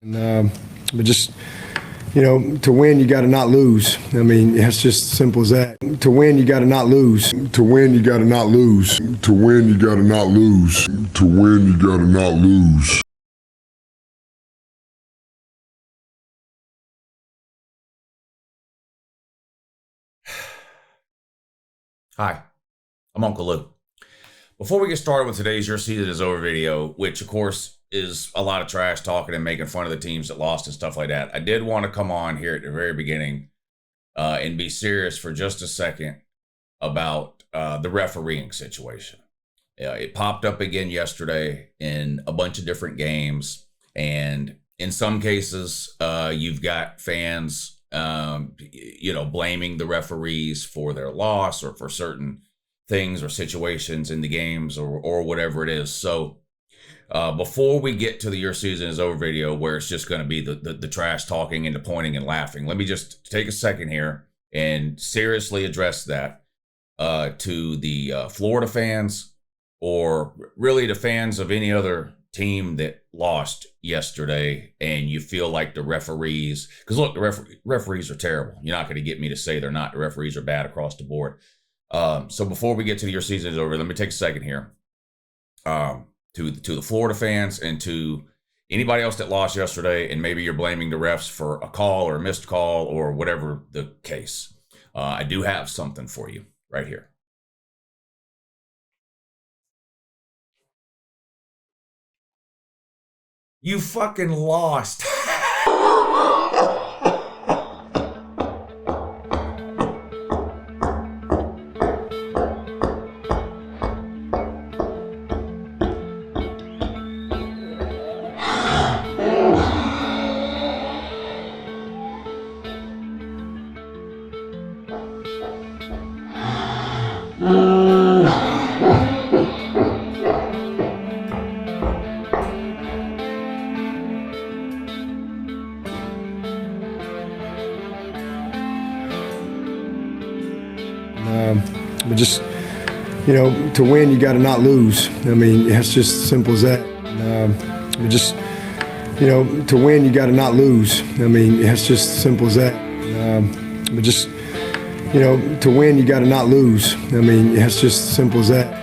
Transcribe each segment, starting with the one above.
But just, you know, to win, you got to not lose. I mean, it's just simple as that. To win, you got to not lose. To win, you got to not lose. To win, you got to not lose. To win, you got to not lose. Hi, I'm Uncle Lou. Before we get started with today's Your Season is Over video, which of course is a lot of trash talking and making fun of the teams that lost and stuff like that, I did want to come on here at the very beginning and be serious for just a second about the refereeing situation. It popped up again yesterday in a bunch of different games, and in some cases, you've got fans blaming the referees for their loss or for certain things or situations in the games or whatever it is. So before we get to the Your Season is Over video, where it's just going to be the trash talking and the pointing and laughing, let me just take a second here and seriously address that to the Florida fans, or really the fans of any other team that lost yesterday, and you feel like the referees, because look, the referees are terrible. You're not going to get me to say they're not. The referees are bad across the board. So before we get to Your Season is Over, let me take a second here to the Florida fans and to anybody else that lost yesterday, and maybe you're blaming the refs for a call or a missed call or whatever the case. I do have something for you right here. You fucking lost. But just, you know, to win, you got to not lose. I mean, it's just simple as that. But just, you know, to win, you got to not lose. I mean, it's just simple as that. But just, you know, to win, you got to not lose. I mean, it's just simple as that.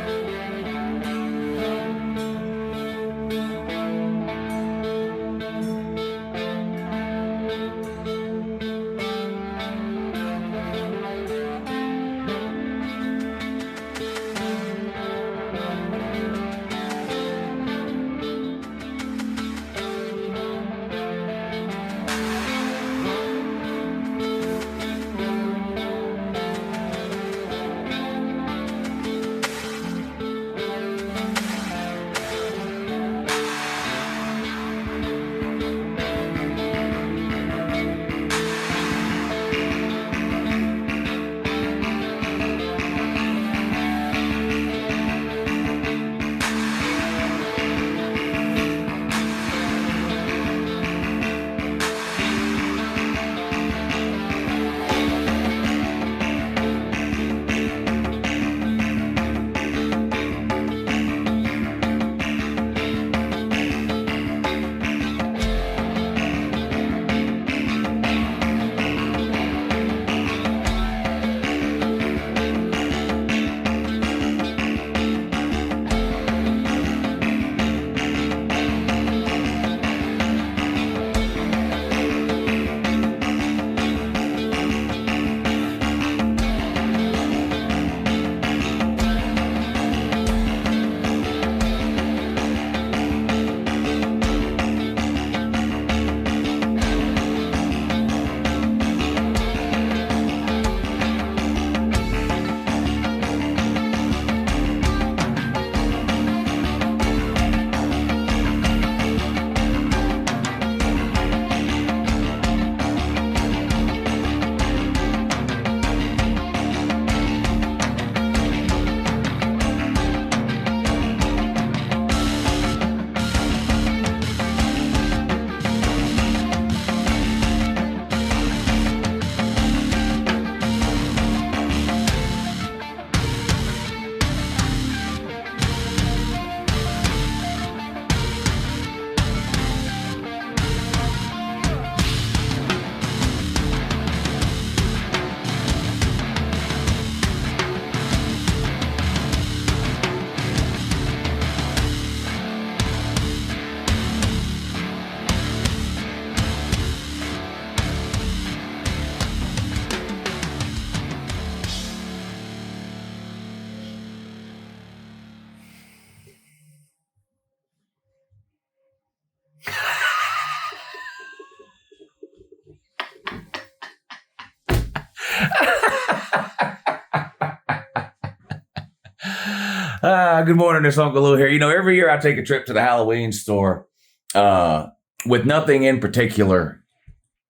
Good morning, it's Uncle Lou here. You know, every year I take a trip to the Halloween store with nothing in particular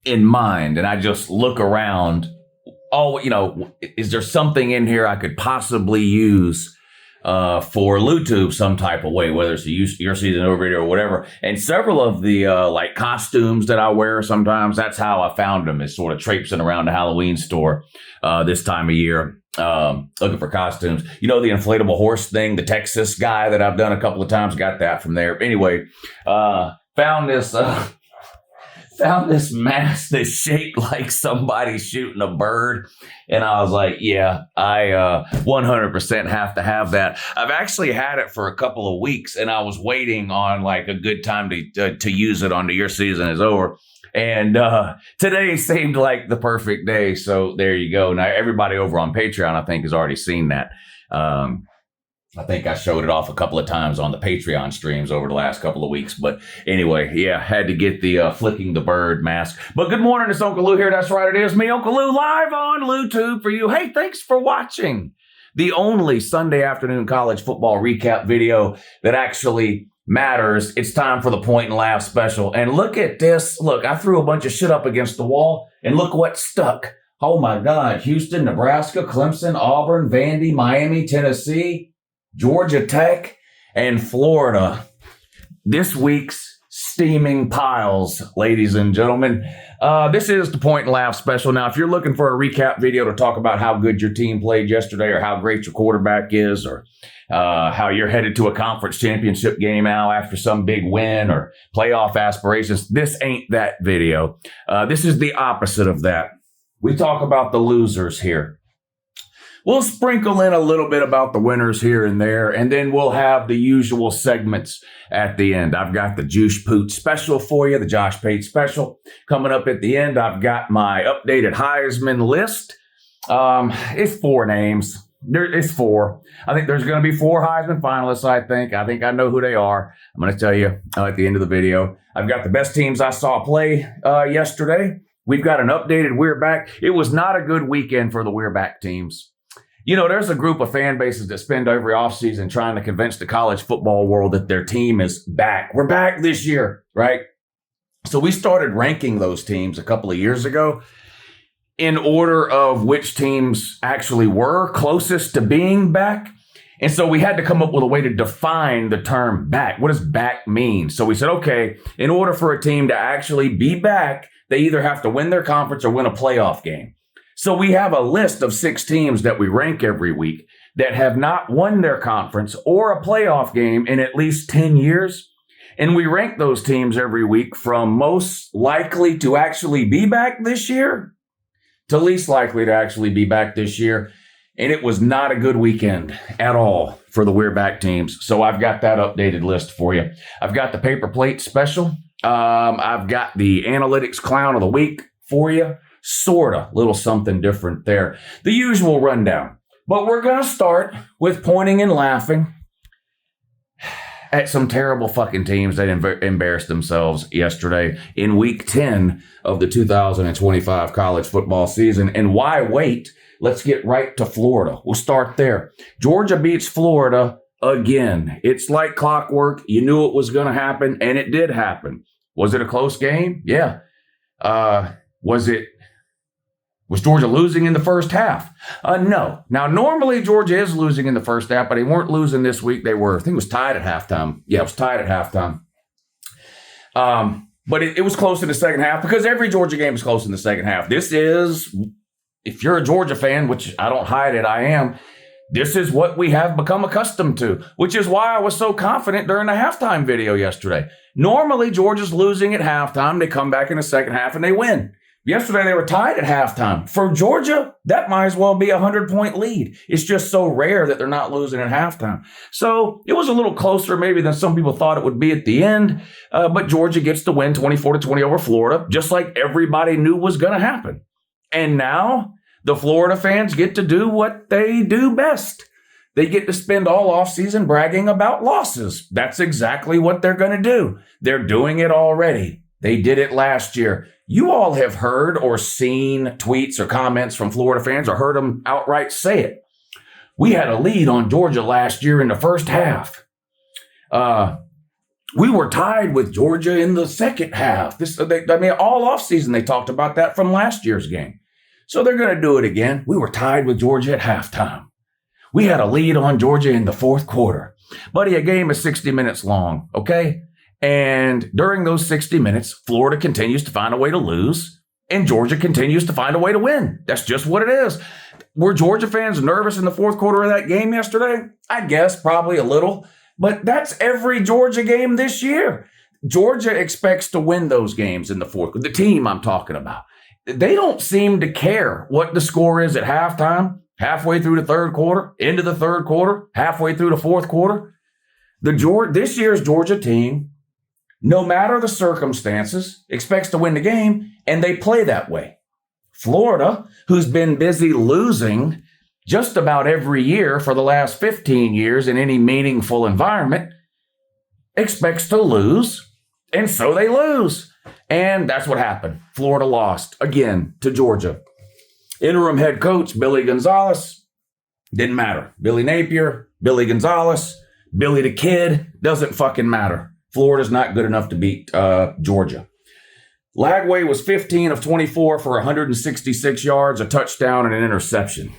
in mind, and I just look around. Oh, you know, is there something in here I could possibly use for LouTube some type of way, whether it's your season over video or whatever. And several of the like costumes that I wear sometimes, that's how I found them, is sort of traipsing around the Halloween store this time of year, looking for costumes. You know, the inflatable horse thing, the Texas guy that I've done a couple of times, got that from there. Anyway, found this mask that's shaped like somebody shooting a bird. And I was like, yeah, I 100% have to have that. I've actually had it for a couple of weeks, and I was waiting on like a good time to use it on the Your Season Is Over. And today seemed like the perfect day. So there you go. Now, everybody over on Patreon, I think, has already seen that. I think I showed it off a couple of times on the Patreon streams over the last couple of weeks. But anyway, yeah, had to get the flicking the bird mask. But good morning, it's Uncle Lou here. That's right, it is me, Uncle Lou, live on LouTube for you. Hey, thanks for watching the only Sunday afternoon college football recap video that actually matters. It's time for the Point and Laugh special. And look at this. Look, I threw a bunch of shit up against the wall, and look what stuck. Oh, my God. Houston, Nebraska, Clemson, Auburn, Vandy, Miami, Tennessee, Georgia Tech, and Florida. This week's steaming piles, ladies and gentlemen. This is the Point and Laugh special. Now, if you're looking for a recap video to talk about how good your team played yesterday, or how great your quarterback is, or how you're headed to a conference championship game now after some big win, or playoff aspirations, this ain't that video. This is the opposite of that. We talk about the losers here. We'll sprinkle in a little bit about the winners here and there, and then we'll have the usual segments at the end. I've got the Juice Poot special for you, the Josh Pate special coming up at the end. I've got my updated Heisman list. It's 4 names. It's 4. I think there's going to be 4 Heisman finalists, I think. I think I know who they are. I'm going to tell you at the end of the video. I've got the best teams I saw play yesterday. We've got an updated We're Back. It was not a good weekend for the We're Back teams. You know, there's a group of fan bases that spend every offseason trying to convince the college football world that their team is back. We're back this year, right? So we started ranking those teams a couple of years ago in order of which teams actually were closest to being back. And so we had to come up with a way to define the term back. What does back mean? So we said, okay, in order for a team to actually be back, they either have to win their conference or win a playoff game. So we have a list of 6 teams that we rank every week that have not won their conference or a playoff game in at least 10 years. And we rank those teams every week from most likely to actually be back this year to least likely to actually be back this year. And it was not a good weekend at all for the We're Back teams. So I've got that updated list for you. I've got the paper plate special. I've got the analytics clown of the week for you. Sorta, little something different there. The usual rundown. But we're going to start with pointing and laughing at some terrible fucking teams that embarrassed themselves yesterday in week 10 of the 2025 college football season. And why wait? Let's get right to Florida. We'll start there. Georgia beats Florida again. It's like clockwork. You knew it was going to happen, and it did happen. Was it a close game? Yeah. Was Georgia losing in the first half? No. Now, normally Georgia is losing in the first half, but they weren't losing this week. They were, I think it was tied at halftime. Yeah, it was tied at halftime. But it was close in the second half because every Georgia game is close in the second half. This is, if you're a Georgia fan, which I don't hide it, I am, this is what we have become accustomed to, which is why I was so confident during the halftime video yesterday. Normally, Georgia's losing at halftime. They come back in the second half and they win. Yesterday, they were tied at halftime. For Georgia, that might as well be a 100-point lead. It's just so rare that they're not losing at halftime. So it was a little closer maybe than some people thought it would be at the end. But Georgia gets the win 24-20 over Florida, just like everybody knew was going to happen. And now the Florida fans get to do what they do best. They get to spend all offseason bragging about losses. That's exactly what they're going to do. They're doing it already. They did it last year. You all have heard or seen tweets or comments from Florida fans or heard them outright say it. We had a lead on Georgia last year in the first half. We were tied with Georgia in the second half. All offseason they talked about that from last year's game. So they're going to do it again. We were tied with Georgia at halftime. We had a lead on Georgia in the fourth quarter. Buddy, a game is 60 minutes long, okay? And during those 60 minutes, Florida continues to find a way to lose, and Georgia continues to find a way to win. That's just what it is. Were Georgia fans nervous in the fourth quarter of that game yesterday? I guess probably a little, but that's every Georgia game this year. Georgia expects to win those games in the fourth. The team I'm talking about. They don't seem to care what the score is at halftime, halfway through the third quarter, into the third quarter, halfway through the fourth quarter. This year's Georgia team, no matter the circumstances, expects to win the game, and they play that way. Florida, who's been busy losing just about every year for the last 15 years in any meaningful environment, expects to lose, and so they lose. And that's what happened. Florida lost again to Georgia. Interim head coach Billy Gonzalez, didn't matter. Billy Napier, Billy Gonzalez, Billy the Kid, doesn't fucking matter. Florida's not good enough to beat Georgia. Lagway was 15 of 24 for 166 yards, a touchdown, and an interception.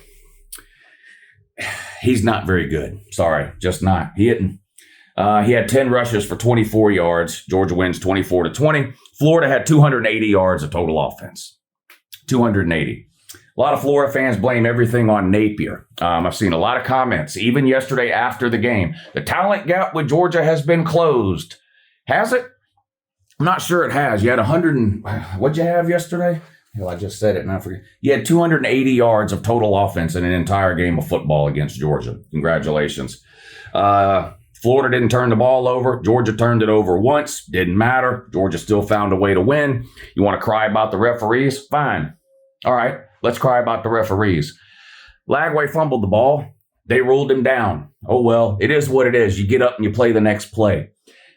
He's not very good. Sorry, just not. He had 10 rushes for 24 yards. Georgia wins 24-20. Florida had 280 yards of total offense. 280. A lot of Florida fans blame everything on Napier. I've seen a lot of comments, even yesterday after the game. The talent gap with Georgia has been closed. Has it? I'm not sure it has. You had 100 what'd you have yesterday? Hell, I just said it and I forget. You had 280 yards of total offense in an entire game of football against Georgia. Congratulations. Florida didn't turn the ball over. Georgia turned it over once. Didn't matter. Georgia still found a way to win. You want to cry about the referees? Fine. All right, let's cry about the referees. Lagway fumbled the ball. They ruled him down. Oh, well, it is what it is. You get up and you play the next play.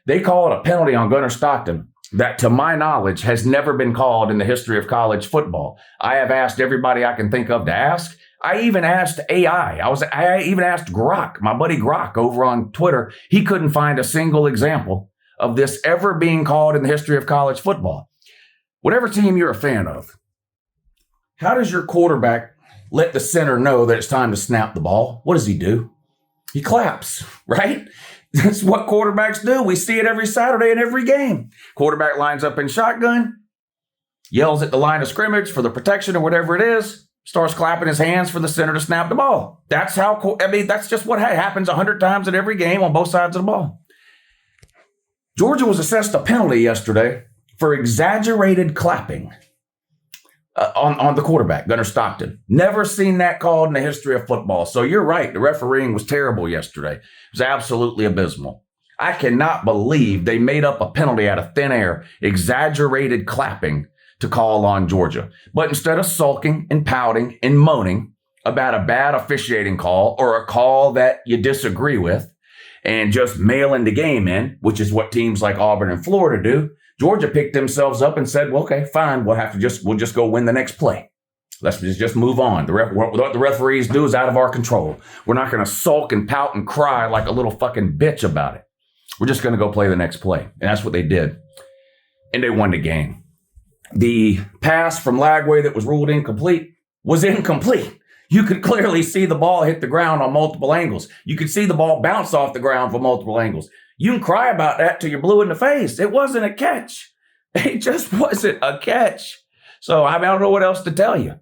They called a penalty on Gunnar Stockton that, to my knowledge, has never been called in the history of college football. I have asked everybody I can think of to ask. I even asked AI. I even asked Grok, my buddy Grok over on Twitter. He couldn't find a single example of this ever being called in the history of college football. Whatever team you're a fan of, how does your quarterback let the center know that it's time to snap the ball? What does he do? He claps, right? That's what quarterbacks do. We see it every Saturday in every game. Quarterback lines up in shotgun, yells at the line of scrimmage for the protection or whatever it is, starts clapping his hands for the center to snap the ball. That's just what happens 100 times in every game on both sides of the ball. Georgia was assessed a penalty yesterday for exaggerated clapping on the quarterback, Gunnar Stockton. Never seen that called in the history of football. So you're right. The refereeing was terrible yesterday. It was absolutely abysmal. I cannot believe they made up a penalty out of thin air, exaggerated clapping to call on Georgia. But instead of sulking and pouting and moaning about a bad officiating call or a call that you disagree with and just mailing the game in, which is what teams like Auburn and Florida do, Georgia picked themselves up and said, well, okay, fine. We'll just go win the next play. Let's just move on. What the referees do is out of our control. We're not going to sulk and pout and cry like a little fucking bitch about it. We're just going to go play the next play. And that's what they did. And they won the game. The pass from Lagway that was ruled incomplete was incomplete. You could clearly see the ball hit the ground on multiple angles. You could see the ball bounce off the ground from multiple angles. You can cry about that till you're blue in the face. It wasn't a catch. It just wasn't a catch. So I don't know what else to tell you.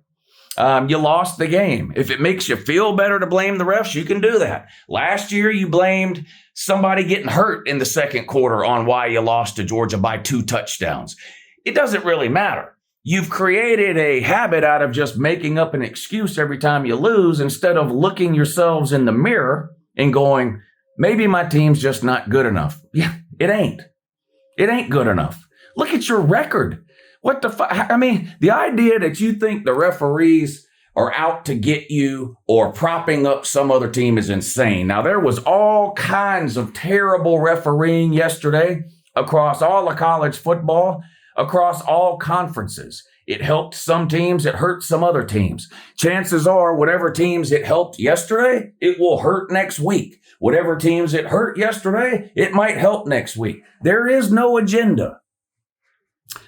You lost the game. If it makes you feel better to blame the refs, you can do that. Last year, you blamed somebody getting hurt in the second quarter on why you lost to Georgia by 2 touchdowns. It doesn't really matter. You've created a habit out of just making up an excuse every time you lose instead of looking yourselves in the mirror and going, maybe my team's just not good enough. Yeah, it ain't. It ain't good enough. Look at your record. What the fuck? I mean, the idea that you think the referees are out to get you or propping up some other team is insane. Now, there was all kinds of terrible refereeing yesterday across all of college football, across all conferences. It helped some teams. It hurt some other teams. Chances are whatever teams it helped yesterday, it will hurt next week. Whatever teams it hurt yesterday, it might help next week. There is no agenda.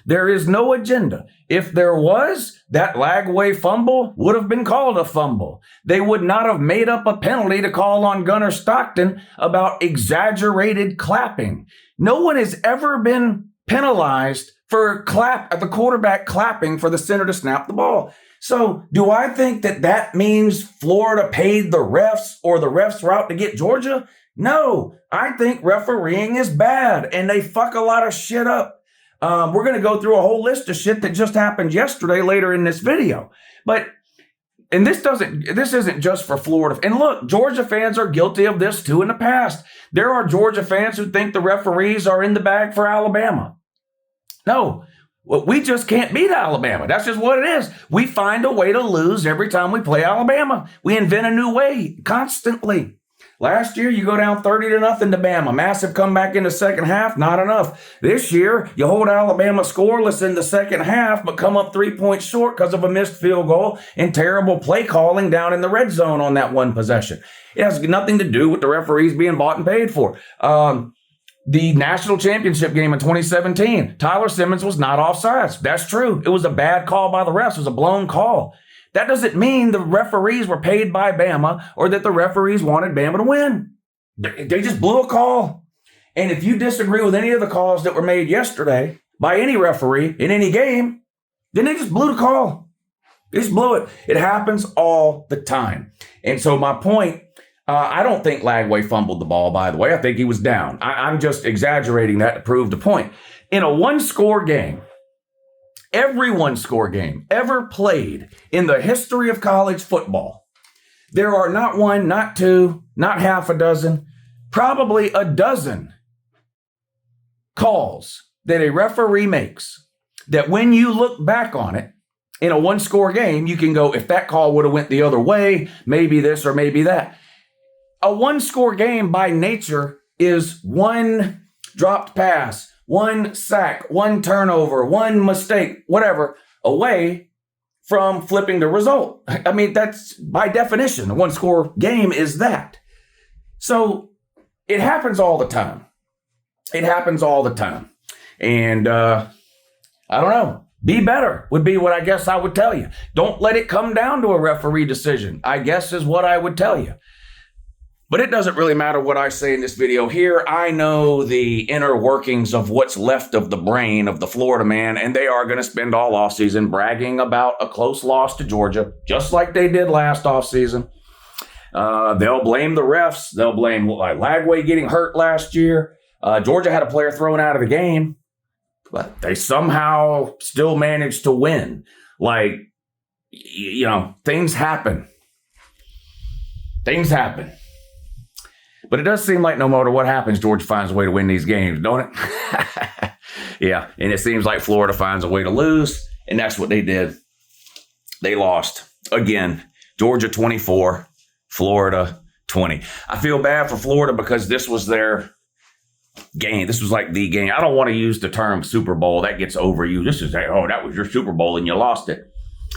There is no agenda. If there was, that Lagway fumble would have been called a fumble. They would not have made up a penalty to call on Gunnar Stockton about exaggerated clapping. No one has ever been penalized for the quarterback clapping for the center to snap the ball. So do I think that means Florida paid the refs or the refs were out to get Georgia? No, I think refereeing is bad and they fuck a lot of shit up. We're going to go through a whole list of shit that just happened yesterday later in this video. And this isn't just for Florida. And look, Georgia fans are guilty of this too in the past. There are Georgia fans who think the referees are in the bag for Alabama. No, we just can't beat Alabama. That's just what it is. We find a way to lose every time we play Alabama. We invent a new way constantly. Last year, you go down 30-0 to Bama. Massive comeback in the second half, not enough. This year, you hold Alabama scoreless in the second half, but come up 3 points short because of a missed field goal and terrible play calling down in the red zone on that one possession. It has nothing to do with the referees being bought and paid for. The national championship game in 2017, Tyler Simmons was not offsides. That's true. It was a bad call by the refs. It was a blown call. That doesn't mean the referees were paid by Bama or that the referees wanted Bama to win. They just blew a call. And if you disagree with any of the calls that were made yesterday by any referee in any game, then they just blew the call. They just blew it. It happens all the time. And so my point, I don't think Lagway fumbled the ball, by the way. I think he was down. I'm just exaggerating that to prove the point. In a one-score game, every one-score game ever played in the history of college football, there are not one, not two, not half a dozen, probably a dozen calls that a referee makes that when you look back on it in a one-score game, you can go, if that call would have went the other way, maybe this or maybe that. A one-score game by nature is one dropped pass, one sack, one turnover, one mistake, whatever, away from flipping the result. I mean, that's by definition, a one-score game is that. So it happens all the time. It happens all the time. And I don't know. Be better would be what I guess I would tell you. Don't let it come down to a referee decision, I guess is what I would tell you. But it doesn't really matter what I say in this video here. I know the inner workings of what's left of the brain of the Florida man, and they are going to spend all offseason bragging about a close loss to Georgia, just like they did last offseason. They'll blame the refs. They'll blame Lagway getting hurt last year. Georgia had a player thrown out of the game, but they somehow still managed to win. Like, you know, things happen. Things happen. But it does seem like no matter what happens, Georgia finds a way to win these games, don't it? Yeah, and it seems like Florida finds a way to lose, and that's what they did. They lost. Again, Georgia 24, Florida 20. I feel bad for Florida because this was their game. This was like the game. I don't want to use the term Super Bowl. That gets overused. This is like, oh, that was your Super Bowl and you lost it.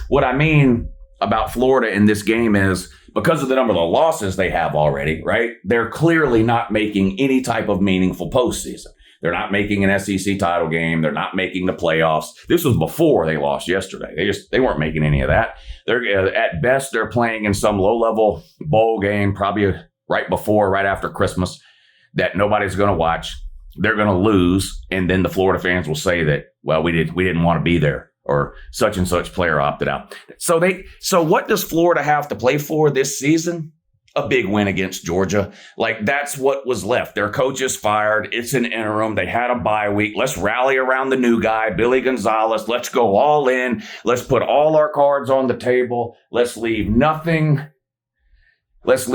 What I mean about Florida in this game is because of the number of the losses they have already, right? They're clearly not making any type of meaningful postseason. They're not making an SEC title game. They're not making the playoffs. This was before they lost yesterday. They weren't making any of that. They're at best, they're playing in some low-level bowl game, probably right after Christmas, that nobody's going to watch. They're going to lose, and then the Florida fans will say that, well, we didn't want to be there, or such and such player opted out. So what does Florida have to play for this season? A big win against Georgia. Like, that's what was left. Their coach is fired. It's an interim. They had a bye week. Let's rally around the new guy, Billy Gonzalez. Let's go all in. Let's put all our cards on the table. Let's leave nothing left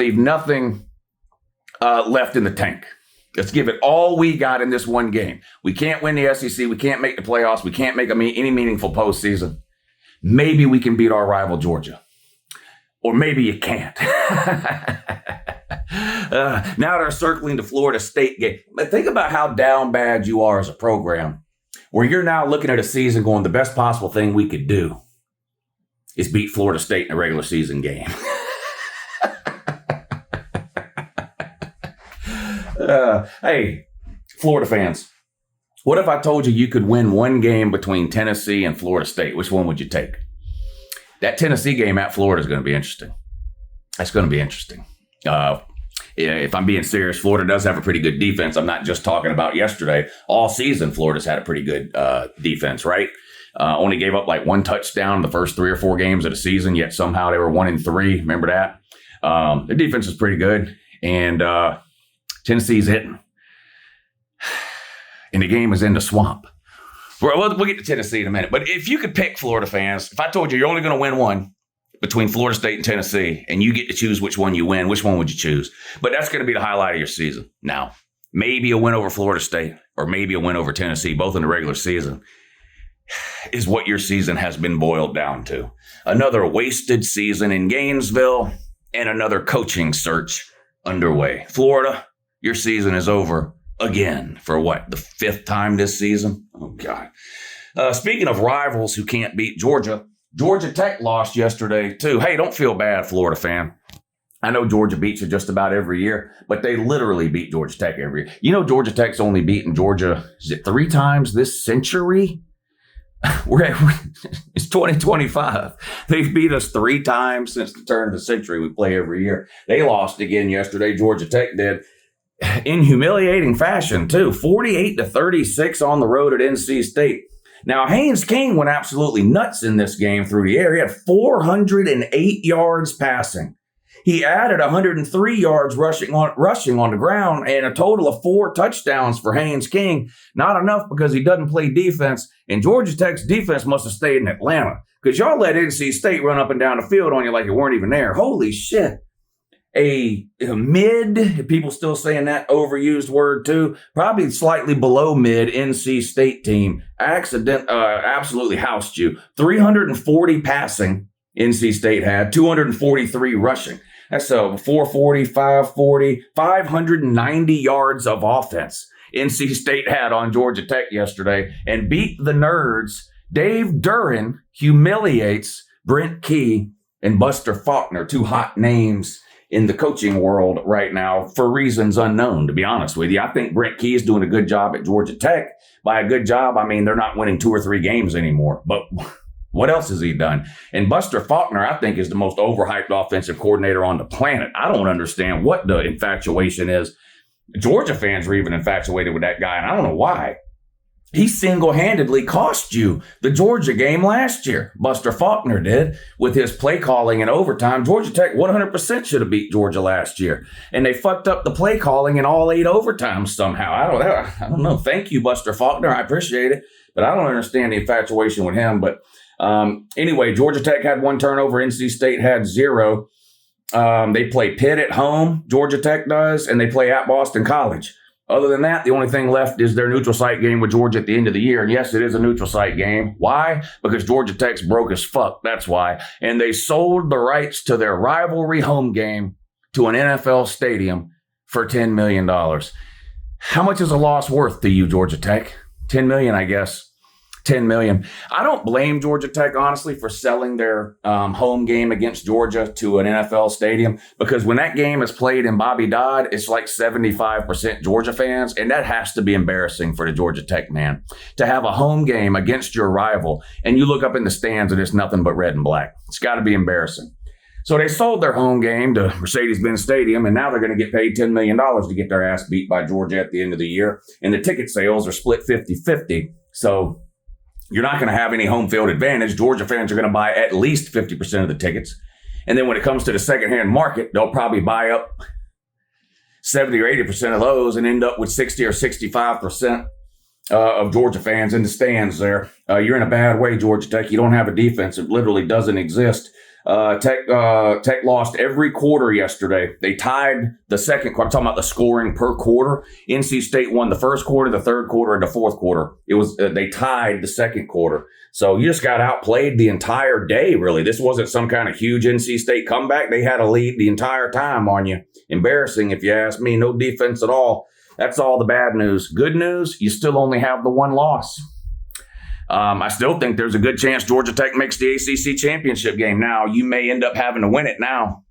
in the tank. Let's give it all we got in this one game. We can't win the SEC. We can't make the playoffs. We can't make any meaningful postseason. Maybe we can beat our rival Georgia. Or maybe you can't. Now they're circling the Florida State game. But think about how down bad you are as a program where you're now looking at a season going, the best possible thing we could do is beat Florida State in a regular season game. Hey, Florida fans, what if I told you you could win one game between Tennessee and Florida State? Which one would you take? That Tennessee game at Florida is going to be interesting. That's going to be interesting. If I'm being serious, Florida does have a pretty good defense. I'm not just talking about yesterday. All season, Florida's had a pretty good defense, right? Only gave up like one touchdown the first 3 or 4 games of the season, yet somehow they were 1-3. Remember that? Their defense is pretty good, and Tennessee's hitting. And the game is in the swamp. We'll get to Tennessee in a minute. But if you could pick, Florida fans, if I told you you're only going to win one between Florida State and Tennessee, and you get to choose which one you win, which one would you choose? But that's going to be the highlight of your season. Now, maybe a win over Florida State or maybe a win over Tennessee, both in the regular season, is what your season has been boiled down to. Another wasted season in Gainesville and another coaching search underway. Florida, your season is over again for what, the 5th time this season? Oh, God. Speaking of rivals who can't beat Georgia, Georgia Tech lost yesterday, too. Hey, don't feel bad, Florida fan. I know Georgia beats you just about every year, but they literally beat Georgia Tech every year. You know, Georgia Tech's only beaten Georgia, is it 3 times this century? It's 2025. They've beat us 3 times since the turn of the century. We play every year. They lost again yesterday. Georgia Tech did. In humiliating fashion, too. 48-36 on the road at NC State. Now, Haynes King went absolutely nuts in this game through the air. He had 408 yards passing. He added 103 yards rushing on the ground and a total of 4 touchdowns for Haynes King. Not enough because he doesn't play defense. And Georgia Tech's defense must have stayed in Atlanta because y'all let NC State run up and down the field on you like you weren't even there. Holy shit. A mid, people still saying that overused word too, probably slightly below mid NC State team absolutely housed you. 340 passing NC State had, 243 rushing. That's 440, 540, 590 yards of offense NC State had on Georgia Tech yesterday and beat the Nerds. Dave Duran humiliates Brent Key and Buster Faulkner, 2 hot names in the coaching world right now for reasons unknown, to be honest with you. I think Brent Key is doing a good job at Georgia Tech. By a good job, I mean they're not winning 2 or 3 games anymore. But what else has he done? And Buster Faulkner, I think, is the most overhyped offensive coordinator on the planet. I don't understand what the infatuation is. Georgia fans were even infatuated with that guy, and I don't know why. He single-handedly cost you the Georgia game last year. Buster Faulkner did with his play calling in overtime. Georgia Tech 100% should have beat Georgia last year. And they fucked up the play calling in all 8 overtimes somehow. I don't know. Thank you, Buster Faulkner. I appreciate it. But I don't understand the infatuation with him. But anyway, Georgia Tech had 1 turnover. NC State had 0. They play Pitt at home, Georgia Tech does, and they play at Boston College. Other than that, the only thing left is their neutral site game with Georgia at the end of the year. And yes, it is a neutral site game. Why? Because Georgia Tech's broke as fuck. That's why. And they sold the rights to their rivalry home game to an NFL stadium for $10 million. How much is a loss worth to you, Georgia Tech? $10 million, I guess. $10 million. I don't blame Georgia Tech, honestly, for selling their home game against Georgia to an NFL stadium, because when that game is played in Bobby Dodd, it's like 75% Georgia fans, and that has to be embarrassing for the Georgia Tech man to have a home game against your rival, and you look up in the stands and it's nothing but red and black. It's got to be embarrassing. So they sold their home game to Mercedes-Benz Stadium, and now they're going to get paid $10 million to get their ass beat by Georgia at the end of the year, and the ticket sales are split 50-50. So you're not going to have any home field advantage. Georgia fans are going to buy at least 50% of the tickets. And then when it comes to the secondhand market, they'll probably buy up 70 or 80% of those and end up with 60 or 65% of Georgia fans in the stands there. You're in a bad way, Georgia Tech. You don't have a defense. It literally doesn't exist. Tech lost every quarter yesterday. They tied the second quarter. I'm talking about the scoring per quarter. NC State won the first quarter, the third quarter, and the fourth quarter. It was they tied the second quarter. So you just got outplayed the entire day, really. This wasn't some kind of huge NC State comeback. They had a lead the entire time on you. Embarrassing, if you ask me. No defense at all. That's all the bad news. Good news, you still only have the 1 loss. I still think there's a good chance Georgia Tech makes the ACC championship game. Now, you may end up having to win it now.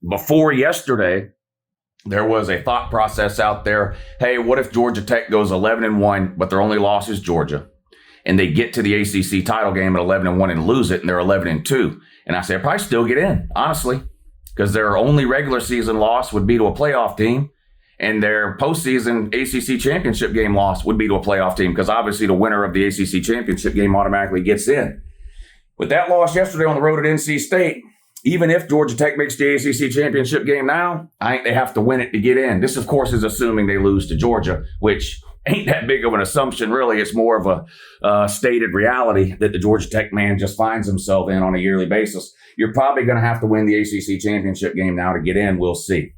Before yesterday, there was a thought process out there. Hey, what if Georgia Tech goes 11-1, but their only loss is Georgia, and they get to the ACC title game at 11-1 and lose it, and they're 11-2? And I say, I'd probably still get in, honestly, because their only regular season loss would be to a playoff team, and their postseason ACC championship game loss would be to a playoff team, because obviously the winner of the ACC championship game automatically gets in. With that loss yesterday on the road at NC State, even if Georgia Tech makes the ACC championship game now, I think they have to win it to get in. This, of course, is assuming they lose to Georgia, which ain't that big of an assumption, really. It's more of a stated reality that the Georgia Tech man just finds himself in on a yearly basis. You're probably going to have to win the ACC championship game now to get in. We'll see.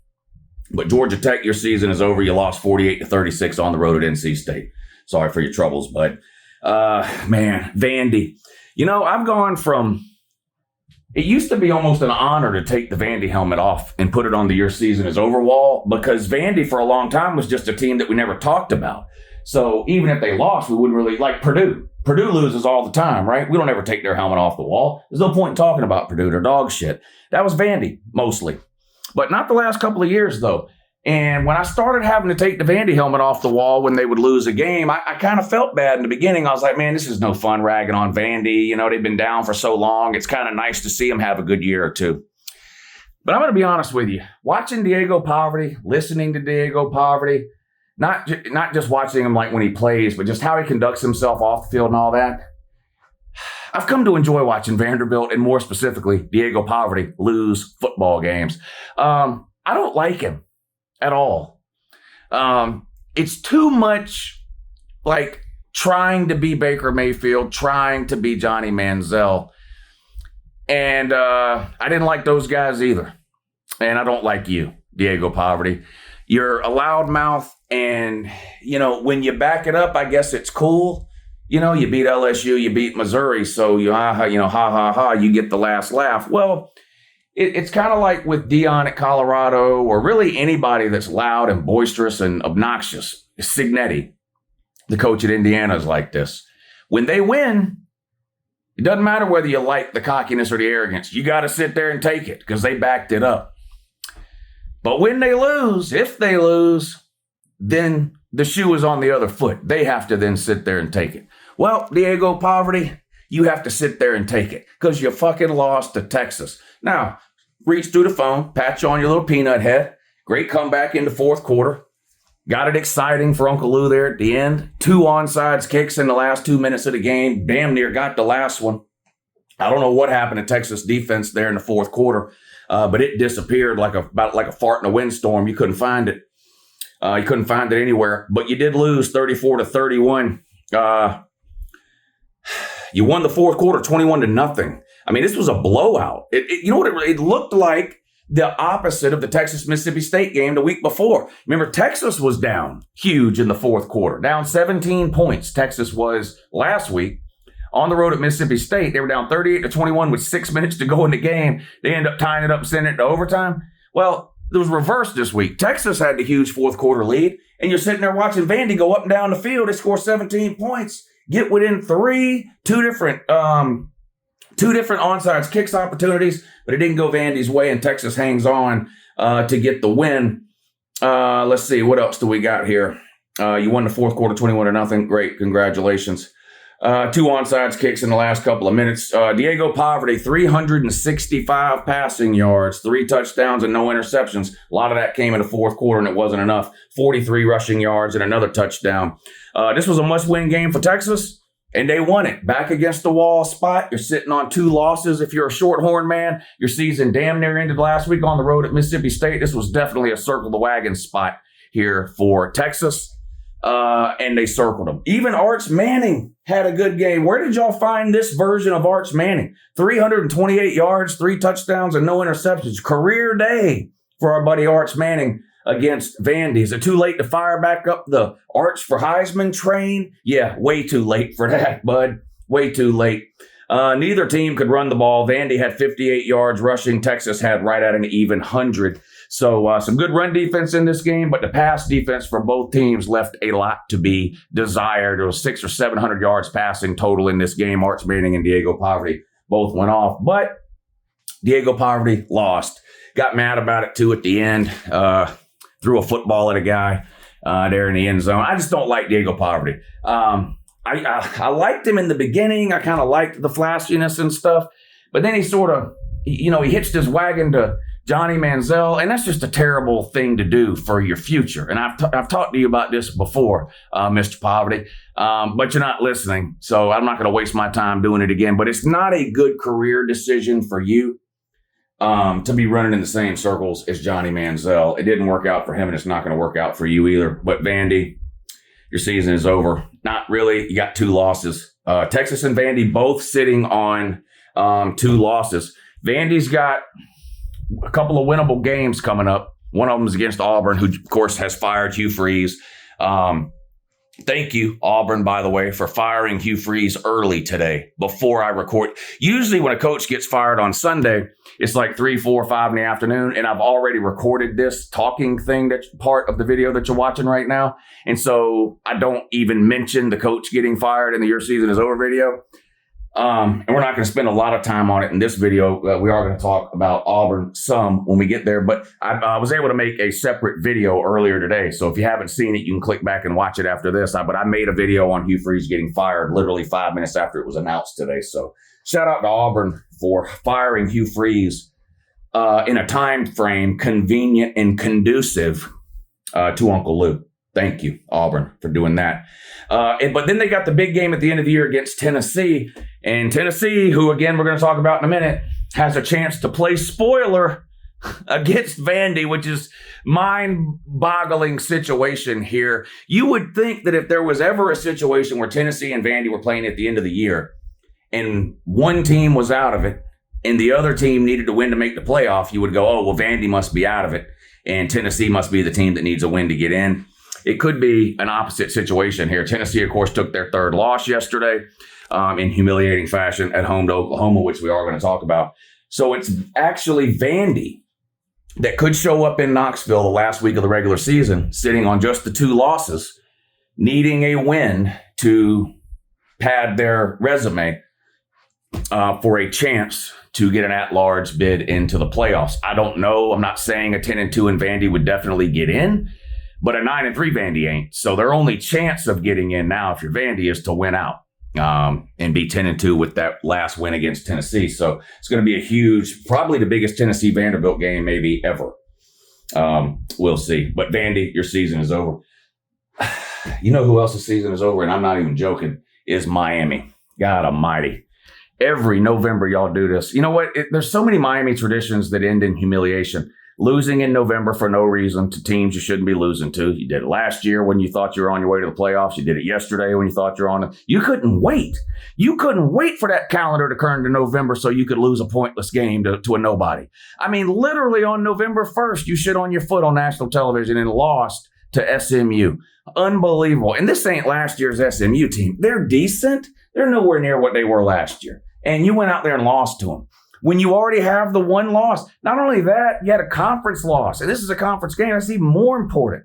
But Georgia Tech, your season is over. You lost 48-36 on the road at NC State. Sorry for your troubles, but man, Vandy. You know, I've gone from... It used to be almost an honor to take the Vandy helmet off and put it on the "your season is over" wall, because Vandy for a long time was just a team that we never talked about. So even if they lost, we wouldn't really, like Purdue. Purdue loses all the time, right? We don't ever take their helmet off the wall. There's no point in talking about Purdue. They're dog shit. That was Vandy, mostly. But not the last couple of years, though. And when I started having to take the Vandy helmet off the wall when they would lose a game, I kind of felt bad in the beginning. I was like, man, this is no fun ragging on Vandy. You know, they've been down for so long. It's kind of nice to see them have a good year or two. But I'm going to be honest with you. Watching Diego Poverty, listening to Diego Poverty, not just watching him like when he plays, but just how he conducts himself off the field and all that, I've come to enjoy watching Vanderbilt, and more specifically, Diego Poverty, lose football games. I don't like him at all. It's too much like trying to be Baker Mayfield, trying to be Johnny Manziel. And I didn't like those guys either. And I don't like you, Diego Poverty. You're a loudmouth, and, you know, when you back it up, I guess it's cool. You know, you beat LSU, you beat Missouri, so ha ha ha, you get the last laugh. Well, it's kind of like with Deion at Colorado, or really anybody that's loud and boisterous and obnoxious. Signetti, the coach at Indiana, is like this. When they win, it doesn't matter whether you like the cockiness or the arrogance. You got to sit there and take it because they backed it up. But when they lose, if they lose, then the shoe is on the other foot. They have to then sit there and take it. Well, Diego Poverty, you have to sit there and take it because you fucking lost to Texas. Now, reach through the phone, pat you on your little peanut head. Great comeback in the fourth quarter. Got it exciting for Uncle Lou there at the end. 2 onside kicks in the last 2 minutes of the game. Damn near got the last one. I don't know what happened to Texas defense there in the fourth quarter, but it disappeared about like a fart in a windstorm. You couldn't find it. You couldn't find it anywhere. But you did lose 34-31. You won the fourth quarter 21-0. I mean, this was a blowout. You know what? It looked like the opposite of the Texas-Mississippi State game the week before. Remember, Texas was down huge in the fourth quarter, down 17 points. Texas was last week on the road at Mississippi State. They were down 38-21 with 6 minutes to go in the game. They ended up tying it up and sending it to overtime. Well, it was reversed this week. Texas had the huge fourth quarter lead, and you're sitting there watching Vandy go up and down the field. They score 17 points, get within 3, two different onside kicks opportunities, but it didn't go Vandy's way, and Texas hangs on to get the win. Let's see, what else do we got here? You won the fourth quarter 21-0. Great, congratulations. 2 onside kicks in the last couple of minutes. Diego Poverty, 365 passing yards, 3 touchdowns and no interceptions. A lot of that came in the fourth quarter, and it wasn't enough. 43 rushing yards and another touchdown. This was a must-win game for Texas, and they won it. Back against the wall spot. You're sitting on 2 losses. If you're a shorthorn man, your season damn near ended last week on the road at Mississippi State. This was definitely a circle the wagon spot here for Texas. And they circled him. Even Arch Manning had a good game. Where did y'all find this version of Arch Manning? 328 yards, 3 touchdowns, and no interceptions. Career day for our buddy Arch Manning against Vandy. Is it too late to fire back up the Arch for Heisman train? Yeah, way too late for that, bud. Way too late. Neither team could run the ball. Vandy had 58 yards rushing. Texas had right at an even 100. So some good run defense in this game, but the pass defense for both teams left a lot to be desired. There was 600 or 700 yards passing total in this game. Arch Manning and Diego Poverty both went off, but Diego Poverty lost. Got mad about it too at the end. Threw a football at a guy there in the end zone. I just don't like Diego Poverty. I liked him in the beginning. I kind of liked the flashiness and stuff, but then he sort of, he hitched his wagon to Johnny Manziel, and that's just a terrible thing to do for your future. And I've talked to you about this before, Mr. Poverty, but you're not listening, so I'm not going to waste my time doing it again. But it's not a good career decision for you to be running in the same circles as Johnny Manziel. It didn't work out for him, and it's not going to work out for you either. But Vandy, your season is over. Not really. You got 2 losses. Texas and Vandy both sitting on 2 losses. Vandy's got a couple of winnable games coming up. One of them is against Auburn, who, of course, has fired Hugh Freeze. Thank you, Auburn, by the way, for firing Hugh Freeze early today before I record. Usually when a coach gets fired on Sunday, it's like 3, 4, 5 in the afternoon, and I've already recorded this talking thing that's part of the video that you're watching right now. And so I don't even mention the coach getting fired in the Your Season is Over video. And we're not going to spend a lot of time on it in this video. We are going to talk about Auburn some when we get there, but I was able to make a separate video earlier today. So if you haven't seen it, you can click back and watch it after this. But I made a video on Hugh Freeze getting fired literally 5 minutes after it was announced today. So shout out to Auburn for firing Hugh Freeze in a time frame convenient and conducive to Uncle Lou. Thank you, Auburn, for doing that. But then they got the big game at the end of the year against Tennessee. And Tennessee, who, again, we're going to talk about in a minute, has a chance to play spoiler against Vandy, which is mind-boggling situation here. You would think that if there was ever a situation where Tennessee and Vandy were playing at the end of the year and one team was out of it and the other team needed to win to make the playoff, you would go, oh, well, Vandy must be out of it and Tennessee must be the team that needs a win to get in. It could be an opposite situation here. Tennessee, of course, took their 3rd loss yesterday in humiliating fashion at home to Oklahoma, which we are going to talk about. So it's actually Vandy that could show up in Knoxville the last week of the regular season, sitting on just the 2 losses, needing a win to pad their resume for a chance to get an at-large bid into the playoffs. I don't know. I'm not saying a 10-2 in Vandy would definitely get in, but a 9-3 Vandy ain't. So their only chance of getting in now, if you're Vandy, is to win out and be 10-2 with that last win against Tennessee. So it's going to be a huge, probably the biggest Tennessee Vanderbilt game maybe ever. We'll see. But Vandy, your season is over. You know who else's season is over, and I'm not even joking, is Miami. God almighty. Every November y'all do this. You know what? There's so many Miami traditions that end in humiliation. Losing in November for no reason to teams you shouldn't be losing to. You did it last year when you thought you were on your way to the playoffs. You did it yesterday when you thought you were on it. You couldn't wait. You couldn't wait for that calendar to turn to November so you could lose a pointless game to a nobody. I mean, literally on November 1st, you shit on your foot on national television and lost to SMU. Unbelievable. And this ain't last year's SMU team. They're decent. They're nowhere near what they were last year. And you went out there and lost to them. When you already have the 1 loss, not only that, you had a conference loss. And this is a conference game. That's even more important.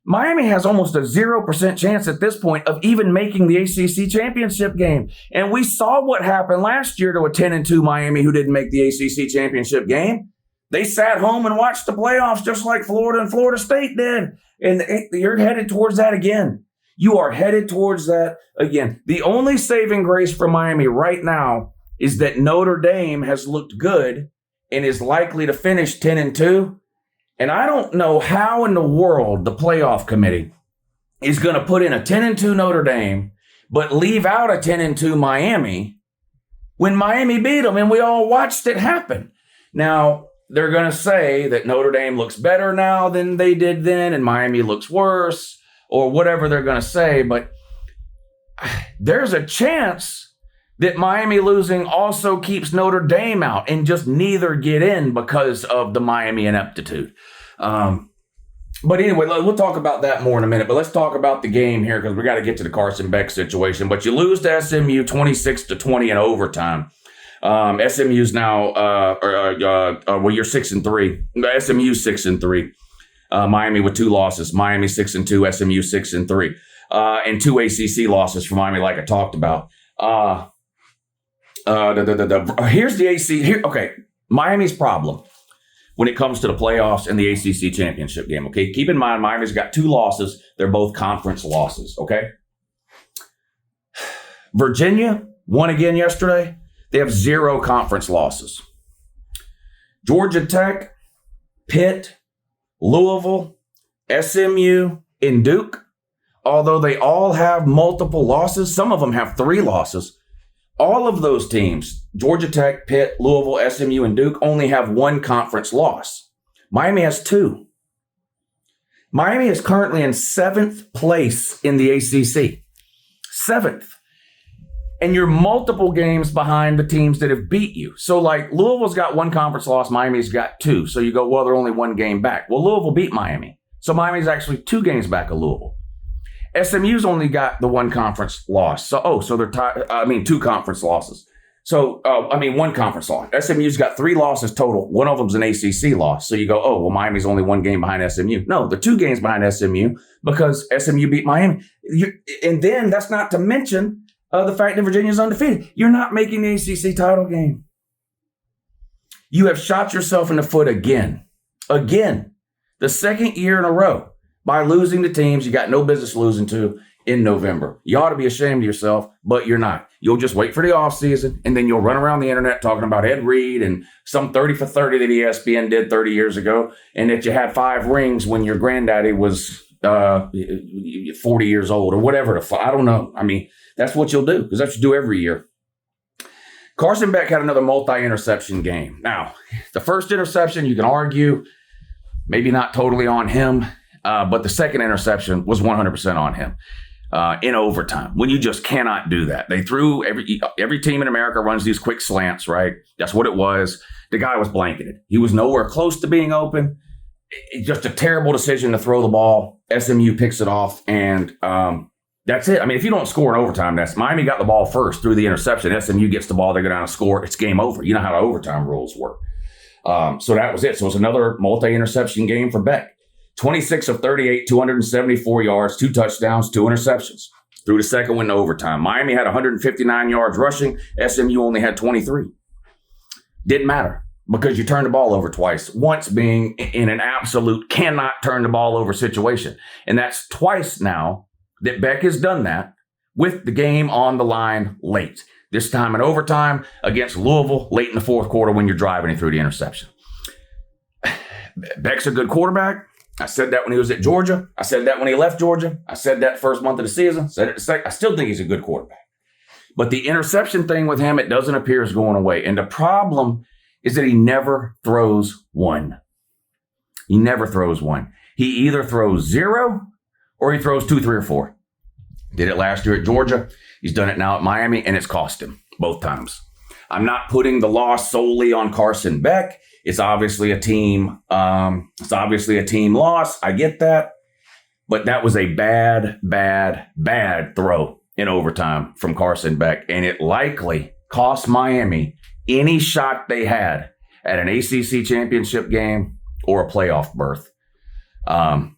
Miami has almost a 0% chance at this point of even making the ACC championship game. And we saw what happened last year to a 10-2 Miami who didn't make the ACC championship game. They sat home and watched the playoffs just like Florida and Florida State did. And you're headed towards that again. You are headed towards that again. The only saving grace for Miami right now is that Notre Dame has looked good and is likely to finish 10-2. And I don't know how in the world the playoff committee is going to put in a 10-2 Notre Dame, but leave out a 10-2 Miami when Miami beat them and we all watched it happen. Now, they're going to say that Notre Dame looks better now than they did then and Miami looks worse or whatever they're going to say. But there's a chance that Miami losing also keeps Notre Dame out and just neither get in because of the Miami ineptitude. But anyway, we'll talk about that more in a minute. But let's talk about the game here because we got to get to the Carson Beck situation. But you lose to SMU 26-20 in overtime. SMU's now, well, you're 6-3. SMU's 6-3. Miami with 2 losses. Miami 6-2. SMU 6-3. And 2 ACC losses for Miami, like I talked about. Here's the AC. Here, okay, Miami's problem when it comes to the playoffs and the ACC championship game. Okay, keep in mind Miami's got 2 losses. They're both conference losses. Okay, Virginia won again yesterday. They have 0 conference losses. Georgia Tech, Pitt, Louisville, SMU, and Duke, although they all have multiple losses, some of them have 3 losses. All of those teams, Georgia Tech, Pitt, Louisville, SMU, and Duke, only have 1 conference loss. Miami has 2. Miami is currently in 7th place in the ACC. 7th. And you're multiple games behind the teams that have beat you. So like Louisville's got 1 conference loss, Miami's got 2. So you go, well, they're only 1 game back. Well, Louisville beat Miami. So Miami's actually 2 games back of Louisville. SMU's only got the 1 conference loss. So they're 2 conference losses. So, 1 conference loss. SMU's got 3 losses total. One of them's an ACC loss. So you go, oh, well, Miami's only 1 game behind SMU. No, they're 2 games behind SMU because SMU beat Miami. And then that's not to mention the fact that Virginia's undefeated. You're not making the ACC title game. You have shot yourself in the foot again. Again. The 2nd year in a row by losing to teams you got no business losing to in November. You ought to be ashamed of yourself, but you're not. You'll just wait for the offseason, and then you'll run around the internet talking about Ed Reed and some 30 for 30 that ESPN did 30 years ago, and that you had 5 rings when your granddaddy was 40 years old or whatever. I don't know. I mean, that's what you'll do because that's what you do every year. Carson Beck had another multi-interception game. Now, the first interception, you can argue, maybe not totally on him, but the second interception was 100% on him in overtime when you just cannot do that. They threw every team in America runs these quick slants, right? That's what it was. The guy was blanketed. He was nowhere close to being open. Just a terrible decision to throw the ball. SMU picks it off, and that's it. I mean, if you don't score in overtime, that's Miami got the ball first through the interception. SMU gets the ball, they go down and score. It's game over. You know how the overtime rules work. So that was it. So it was another multi-interception game for Beck. 26 of 38, 274 yards, 2 touchdowns, 2 interceptions. Through the second one to overtime. Miami had 159 yards rushing. SMU only had 23. Didn't matter because you turned the ball over twice. Once being in an absolute cannot turn the ball over situation. And that's twice now that Beck has done that with the game on the line late. This time in overtime against Louisville late in the 4th quarter when you're driving and through the interception. Beck's a good quarterback. I said that when he was at Georgia. I said that when he left Georgia. I said that first month of the season. Said it the second. I still think he's a good quarterback. But the interception thing with him, it doesn't appear is going away. And the problem is that he never throws one. He never throws one. He either throws 0 or he throws 2, 3, or 4. Did it last year at Georgia. He's done it now at Miami, and it's cost him both times. I'm not putting the loss solely on Carson Beck. It's obviously a team. Loss. I get that, but that was a bad throw in overtime from Carson Beck, and it likely cost Miami any shot they had at an ACC championship game or a playoff berth.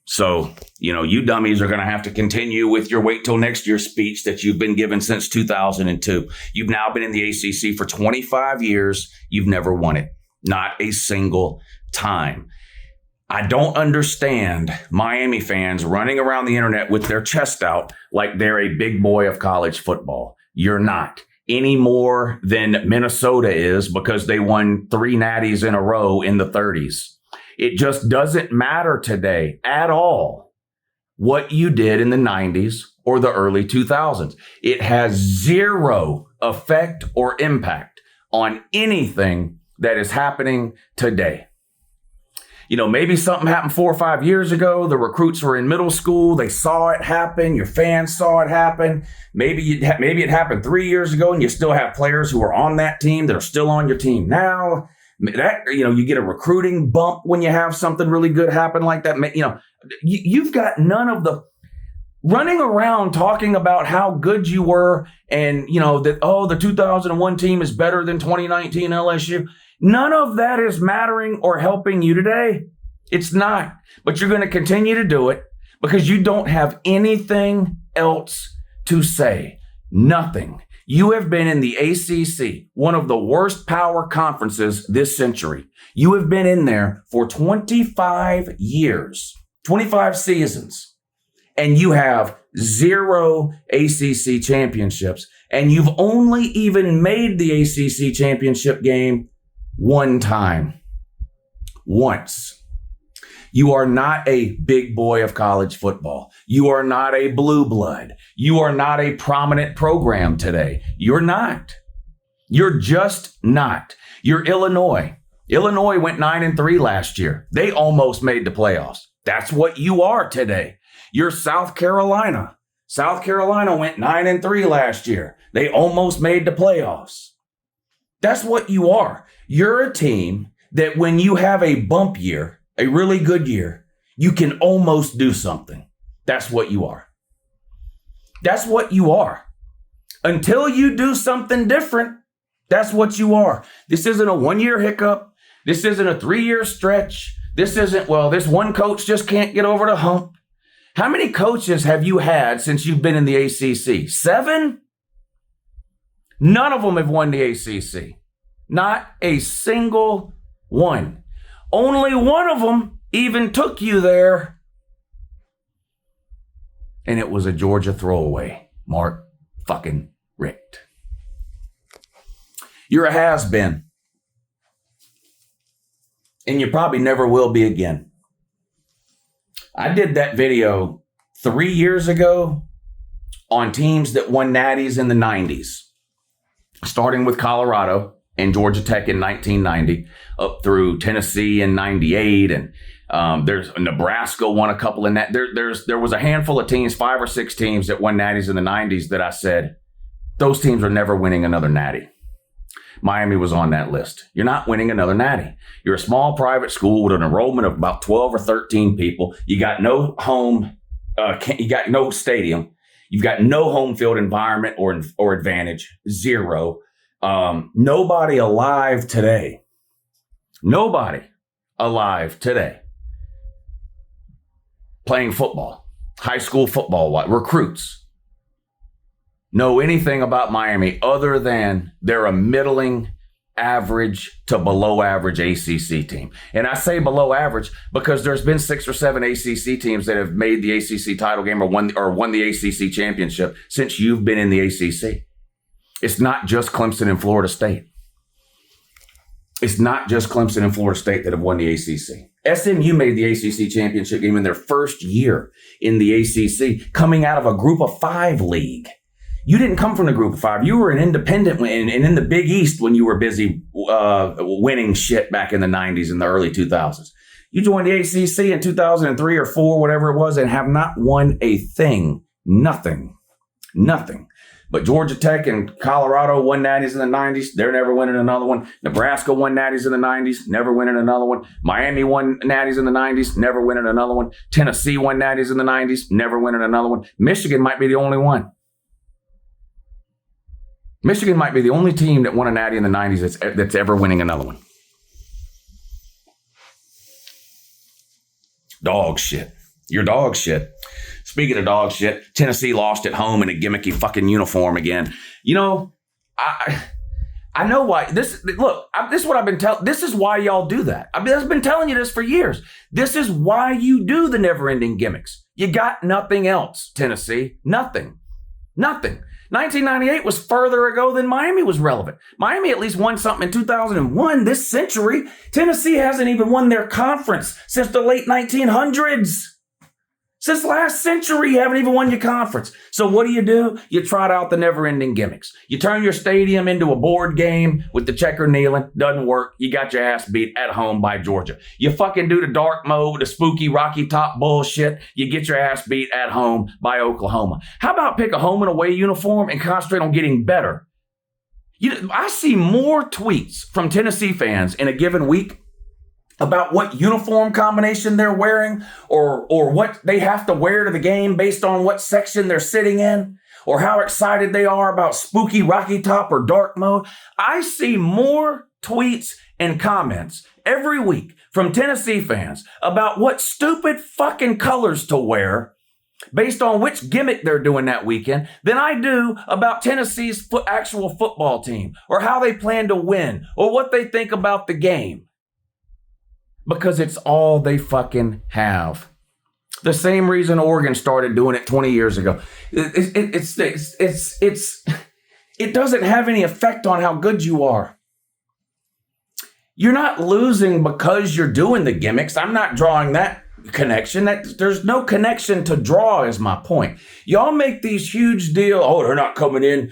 So, you dummies are going to have to continue with your wait till next year speech that you've been given since 2002. You've now been in the ACC for 25 years. You've never won it. Not a single time. I don't understand Miami fans running around the internet with their chest out like they're a big boy of college football. You're not. Any more than Minnesota is because they won 3 natties in a row in the 30s. It just doesn't matter today at all what you did in the 90s or the early 2000s. It has 0 effect or impact on anything that is happening today. Maybe something happened 4 or 5 years ago. The recruits were in middle school. They saw it happen. Your fans saw it happen. Maybe it happened 3 years ago and you still have players who are on that team that are still on your team now. That, you get a recruiting bump when you have something really good happen like that. You've got none of the running around talking about how good you were and, that, the 2001 team is better than 2019 LSU. None of that is mattering or helping you today. It's not. But you're going to continue to do it because you don't have anything else to say. Nothing. You have been in the ACC, one of the worst power conferences this century. You have been in there for 25 years, 25 seasons. And you have 0 ACC championships. And you've only even made the ACC championship game one time. Once. You are not a big boy of college football. You are not a blue blood. You are not a prominent program today. You're not. You're just not. You're Illinois. Illinois went 9-3 last year. They almost made the playoffs. That's what you are today. You're South Carolina. South Carolina went 9-3 last year. They almost made the playoffs. That's what you are. You're a team that when you have a bump year, a really good year, you can almost do something. That's what you are. That's what you are. Until you do something different, that's what you are. This isn't a 1-year hiccup. This isn't a 3-year stretch. This isn't, this one coach just can't get over the hump. How many coaches have you had since you've been in the ACC? 7? None of them have won the ACC. Not a single one. Only one of them even took you there. And it was a Georgia throwaway. Mark fucking Richt. You're a has-been. And you probably never will be again. I did that video 3 years ago on teams that won natties in the 90s, starting with Colorado and Georgia Tech in 1990, up through Tennessee in 98, and there's Nebraska won a couple in that. There was a handful of teams, 5 or 6 teams that won natties in the 90s that I said, those teams are never winning another natty. Miami was on that list. You're not winning another natty. You're a small private school with an enrollment of about 12 or 13 people. You got no home, you got no stadium. You've got no home field environment or advantage. 0. Nobody alive today. Nobody alive today playing football, high school football, recruits know anything about Miami other than they're a middling average to below average ACC team. And I say below average because there's been 6 or 7 ACC teams that have made the ACC title game or won the ACC championship since you've been in the ACC. It's not just Clemson and Florida State. It's not just Clemson and Florida State that have won the ACC. SMU made the ACC championship game in their first year in the ACC, coming out of a group of 5 league. You didn't come from the group of 5. You were an independent and in the Big East when you were busy winning shit back in the 90s and the early 2000s. You joined the ACC in 2003 or 4, whatever it was, and have not won a thing. Nothing. But Georgia Tech and Colorado won natties in the 90s. They're never winning another one. Nebraska won natties in the 90s. Never winning another one. Miami won natties in the 90s. Never winning another one. Tennessee won natties in the 90s. Never winning another one. Michigan might be the only one. Michigan might be the only team that won a natty in the 90s that's ever winning another one. Dog shit. You're dog shit. Speaking of dog shit, Tennessee lost at home in a gimmicky fucking uniform again. I know why. This is what I've been telling. This is why y'all do that. I've been telling you this for years. This is why you do the never-ending gimmicks. You got nothing else, Tennessee. Nothing. 1998 was further ago than Miami was relevant. Miami at least won something in 2001 this century. Tennessee hasn't even won their conference since the late 1900s. Since last century, you haven't even won your conference. So what do? You trot out the never-ending gimmicks. You turn your stadium into a board game with the checker kneeling. Doesn't work. You got your ass beat at home by Georgia. You fucking do the dark mode, the spooky Rocky Top bullshit. You get your ass beat at home by Oklahoma. How about pick a home and away uniform and concentrate on getting better? I see more tweets from Tennessee fans in a given week about what uniform combination they're wearing or what they have to wear to the game based on what section they're sitting in or how excited they are about spooky Rocky Top or dark mode. I see more tweets and comments every week from Tennessee fans about what stupid fucking colors to wear based on which gimmick they're doing that weekend than I do about Tennessee's actual football team or how they plan to win or what they think about the game. Because it's all they fucking have. The same reason Oregon started doing it 20 years ago. It doesn't have any effect on how good you are. You're not losing because you're doing the gimmicks. I'm not drawing that connection. There's no connection to draw is my point. Y'all make these huge deals. Oh, they're not coming in.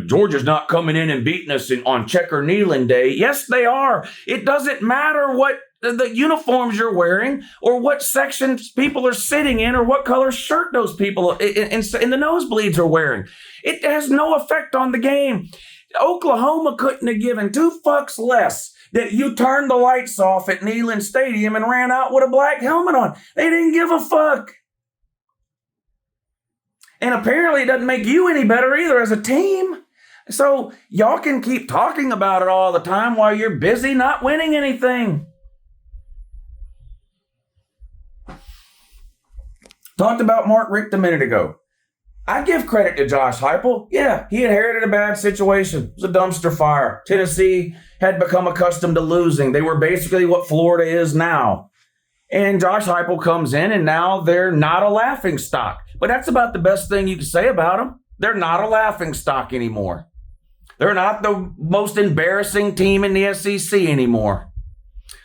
Georgia's not coming in and beating us on checker kneeling day. Yes, they are. It doesn't matter what the uniforms you're wearing or what sections people are sitting in or what color shirt those people in the nosebleeds are wearing. It has no effect on the game. Oklahoma couldn't have given two fucks less that you turned the lights off at Neyland Stadium and ran out with a black helmet on. They didn't give a fuck. And apparently it doesn't make you any better either as a team. So y'all can keep talking about it all the time while you're busy not winning anything. Talked about Mark Richt a minute ago. I give credit to Josh Heupel. Yeah, he inherited a bad situation. It was a dumpster fire. Tennessee had become accustomed to losing. They were basically what Florida is now. And Josh Heupel comes in, and now they're not a laughing stock. But that's about the best thing you can say about them. They're not a laughing stock anymore. They're not the most embarrassing team in the SEC anymore.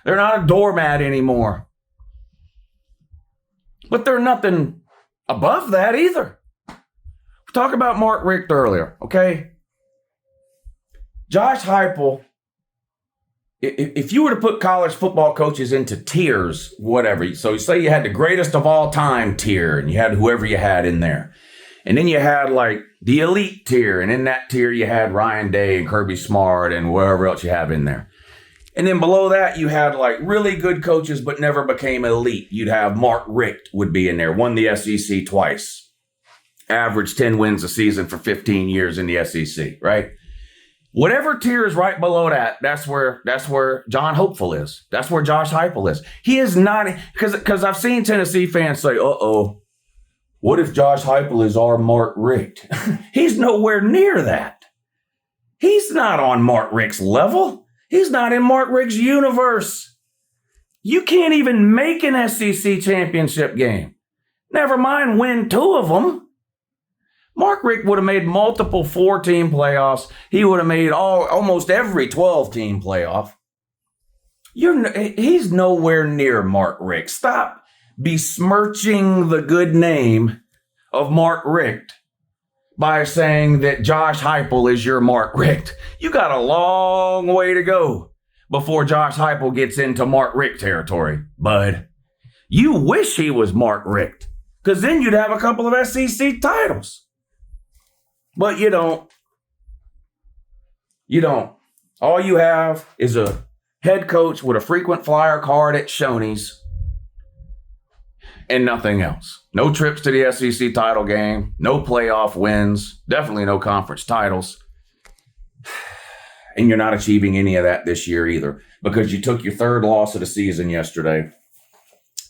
They're not a doormat anymore. But they're nothing above that either. Talk about Mark Richt earlier, okay? Josh Heupel, if you were to put college football coaches into tiers, whatever, so you say you had the greatest of all time tier, and you had whoever you had in there. And then you had like the elite tier, and in that tier you had Ryan Day and Kirby Smart and whatever else you have in there. And then below that, you had like really good coaches but never became elite. You'd have Mark Richt would be in there, won the SEC twice. Averaged 10 wins a season for 15 years in the SEC, right? Whatever tier is right below that, that's where John Hopeful is. That's where Josh Heupel is. He is not, because I've seen Tennessee fans say, uh-oh, what if Josh Heupel is our Mark Richt? He's nowhere near that. He's not on Mark Richt's level. He's not in Mark Richt's universe. You can't even make an SEC championship game. Never mind win two of them. Mark Richt would have made multiple 4-team playoffs. He would have made almost every 12-team playoff. He's nowhere near Mark Richt. Stop besmirching the good name of Mark Richt by saying that Josh Heupel is your Mark Richt. You got a long way to go before Josh Heupel gets into Mark Richt territory, bud. You wish he was Mark Richt, because then you'd have a couple of SEC titles. But you don't. You don't. All you have is a head coach with a frequent flyer card at Shoney's and nothing else. No trips to the SEC title game, no playoff wins, definitely no conference titles. And you're not achieving any of that this year either, because you took your third loss of the season yesterday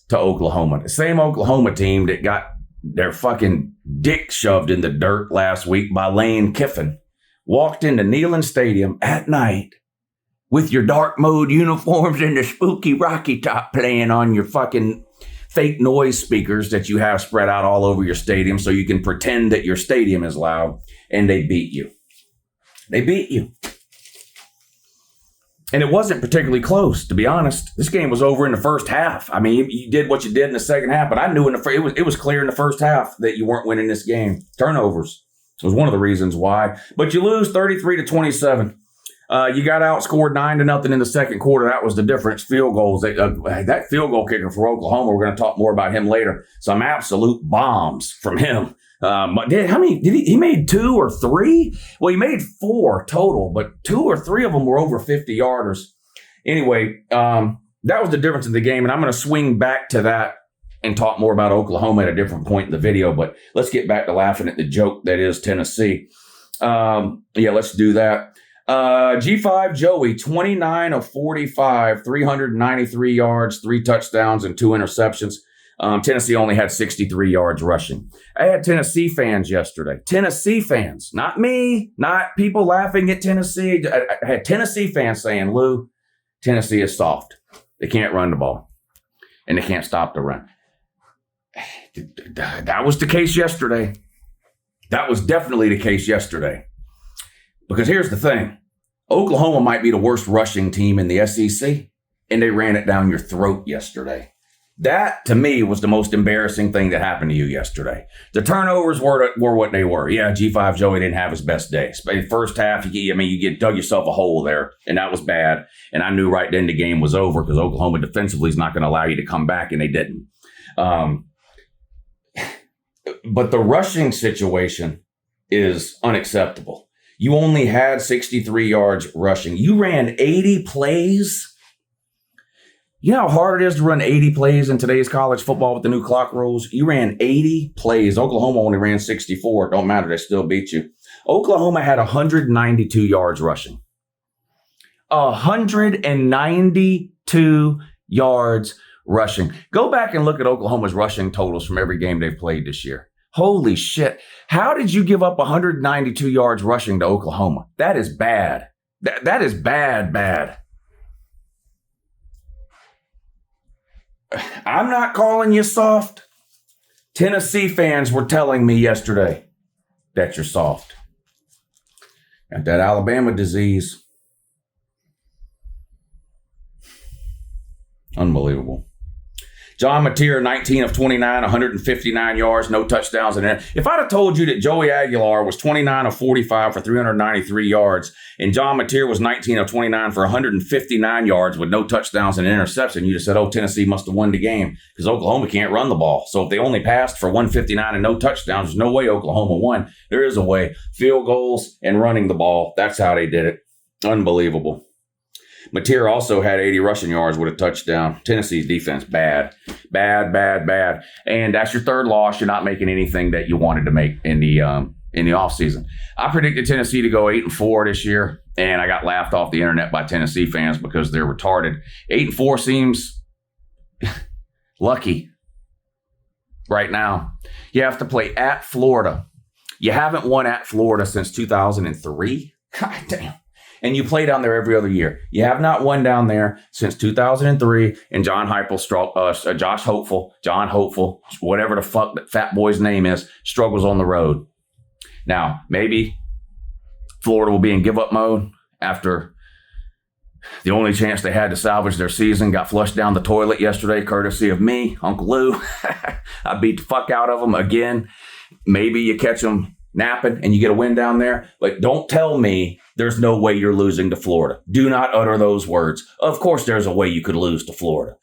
to Oklahoma. The same Oklahoma team that got their fucking dick shoved in the dirt last week by Lane Kiffin, walked into Neyland Stadium at night with your dark mode uniforms and the spooky Rocky Top playing on your fucking fake noise speakers that you have spread out all over your stadium so you can pretend that your stadium is loud, and they beat you. They beat you. And it wasn't particularly close, to be honest. This game was over in the first half. I mean, you did what you did in the second half, but I knew it was clear in the first half that you weren't winning this game. Turnovers was one of the reasons why. But you lose 33-27. You got outscored 9-0 in the second quarter. That was the difference. Field goals. That field goal kicker for Oklahoma, we're going to talk more about him later. Some absolute bombs from him. How many did he made 2 or 3? Well, he made 4 total, but 2 or 3 of them were over 50-yarders. Anyway, that was the difference in the game. And I'm going to swing back to that and talk more about Oklahoma at a different point in the video. But let's get back to laughing at the joke that is Tennessee. Let's do that. G5 Joey, 29 of 45, 393 yards, 3 touchdowns, and 2 interceptions. Tennessee only had 63 yards rushing. I had Tennessee fans yesterday. Tennessee fans, not me, not people laughing at Tennessee. I had Tennessee fans saying, Lou, Tennessee is soft. They can't run the ball, and they can't stop the run. That was the case yesterday. That was definitely the case yesterday. Because here's the thing. Oklahoma might be the worst rushing team in the SEC, and they ran it down your throat yesterday. That, to me, was the most embarrassing thing that happened to you yesterday. The turnovers were what they were. Yeah, G5 Joey didn't have his best day. First half, you dug yourself a hole there, and that was bad. And I knew right then the game was over because Oklahoma defensively is not going to allow you to come back, and they didn't. But the rushing situation is unacceptable. You only had 63 yards rushing. You ran 80 plays. You know how hard it is to run 80 plays in today's college football with the new clock rules? You ran 80 plays. Oklahoma only ran 64. It don't matter. They still beat you. Oklahoma had 192 yards rushing. 192 yards rushing. Go back and look at Oklahoma's rushing totals from every game they've played this year. Holy shit. How did you give up 192 yards rushing to Oklahoma? That is bad. That is bad. I'm not calling you soft. Tennessee fans were telling me yesterday that you're soft. Got that Alabama disease. Unbelievable. John Mateer, 19 of 29, 159 yards, no touchdowns. And if I'd have told you that Joey Aguilar was 29 of 45 for 393 yards and John Mateer was 19 of 29 for 159 yards with no touchdowns and an interception, you'd have said, oh, Tennessee must have won the game because Oklahoma can't run the ball. So if they only passed for 159 and no touchdowns, there's no way Oklahoma won. There is a way. Field goals and running the ball. That's how they did it. Unbelievable. Mateer also had 80 rushing yards with a touchdown. Tennessee's defense, bad. And that's your third loss. You're not making anything that you wanted to make in the offseason. I predicted Tennessee to go 8-4 this year, and I got laughed off the internet by Tennessee fans because they're retarded. 8-4 seems lucky right now. You have to play at Florida. You haven't won at Florida since 2003. God damn. And you play down there every other year. You have not won down there since 2003. And John Hopeful, whatever the fuck that fat boy's name is, struggles on the road. Now, maybe Florida will be in give-up mode after the only chance they had to salvage their season got flushed down the toilet yesterday, courtesy of me, Uncle Lou. I beat the fuck out of them again. Maybe you catch them napping and you get a win down there. But don't tell me there's no way you're losing to Florida. Do not utter those words. Of course there's a way you could lose to Florida.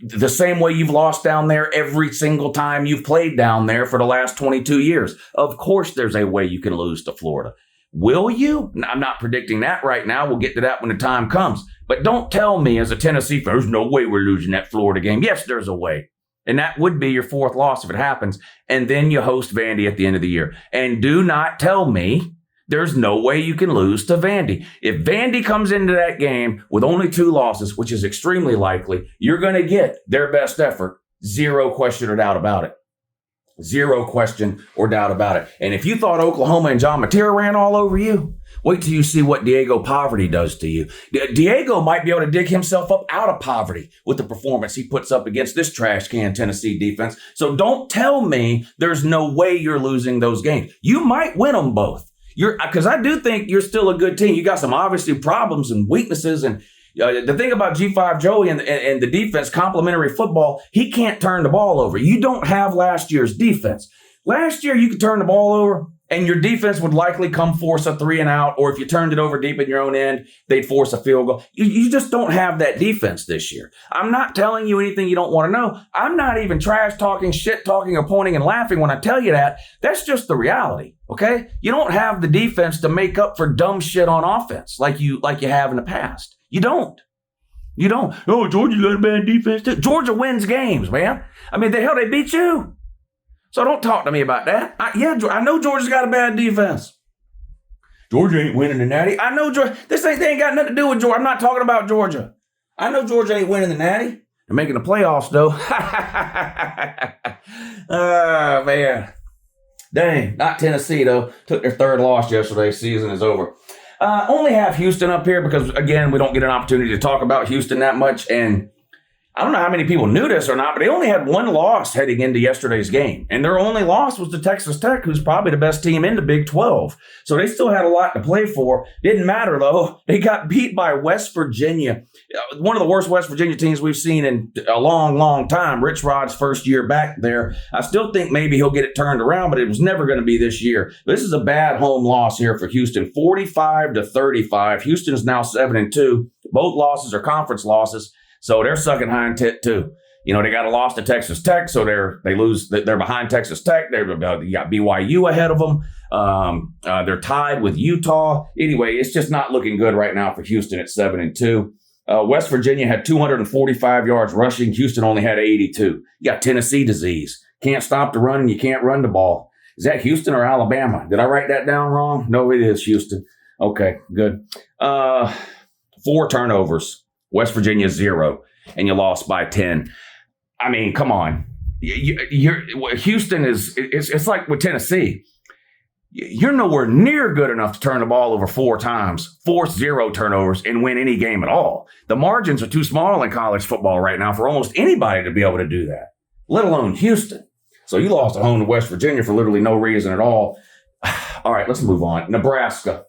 The same way you've lost down there every single time you've played down there for the last 22 years. Of course there's a way you can lose to Florida. Will you? I'm not predicting that right now. We'll get to that when the time comes. But don't tell me as a Tennessee fan, there's no way we're losing that Florida game. Yes, there's a way. And that would be your fourth loss if it happens. And then you host Vandy at the end of the year. And do not tell me there's no way you can lose to Vandy. If Vandy comes into that game with only 2 losses, which is extremely likely, you're going to get their best effort. Zero question or doubt about it. Zero question or doubt about it. And if you thought Oklahoma and John Mateer ran all over you, wait till you see what Diego Poverty does to you. Diego might be able to dig himself up out of poverty with the performance he puts up against this trash can Tennessee defense. So don't tell me there's no way you're losing those games. You might win them both. Because I do think you're still a good team. You got some obviously problems and weaknesses. And the thing about G5 Joey and the defense, complimentary football, he can't turn the ball over. You don't have last year's defense. Last year, you could turn the ball over and your defense would likely come force a 3 and out. Or if you turned it over deep in your own end, they'd force a field goal. You just don't have that defense this year. I'm not telling you anything you don't want to know. I'm not even trash talking, shit talking, or pointing and laughing when I tell you that. That's just the reality. Okay? You don't have the defense to make up for dumb shit on offense like you have in the past. You don't. You don't. Oh, Georgia got a bad defense too. Georgia wins games, man. I mean, the hell, they beat you. So don't talk to me about that. I know Georgia's got a bad defense. Georgia ain't winning the Natty. I know Georgia. They ain't got nothing to do with Georgia. I'm not talking about Georgia. I know Georgia ain't winning the Natty. They're making the playoffs, though. Oh, man. Dang, not Tennessee, though. Took their third loss yesterday. Season is over. Only have Houston up here because, again, we don't get an opportunity to talk about Houston that much. And I don't know how many people knew this or not, but they only had one loss heading into yesterday's game. And their only loss was to Texas Tech, who's probably the best team in the Big 12. So they still had a lot to play for. Didn't matter, though. They got beat by West Virginia, one of the worst West Virginia teams we've seen in a long, long time. Rich Rod's first year back there. I still think maybe he'll get it turned around, but it was never going to be this year. This is a bad home loss here for Houston, 45-35. Houston is now 7-2. Both losses are conference losses. So they're sucking hind tit too. You know, they got a loss to Texas Tech, so they're behind Texas Tech. You got BYU ahead of them. They're tied with Utah. Anyway, it's just not looking good right now for Houston at 7-2. West Virginia had 245 yards rushing. Houston only had 82. You got Tennessee disease. Can't stop the run and you can't run the ball. Is that Houston or Alabama? Did I write that down wrong? No, it is Houston. Okay, good. 4 turnovers. West Virginia 0, and you lost by 10. I mean, come on. Houston it's like with Tennessee. You're nowhere near good enough to turn the ball over 4 times, force 0 turnovers, and win any game at all. The margins are too small in college football right now for almost anybody to be able to do that, let alone Houston. So you lost at home to West Virginia for literally no reason at all. All right, let's move on. Nebraska.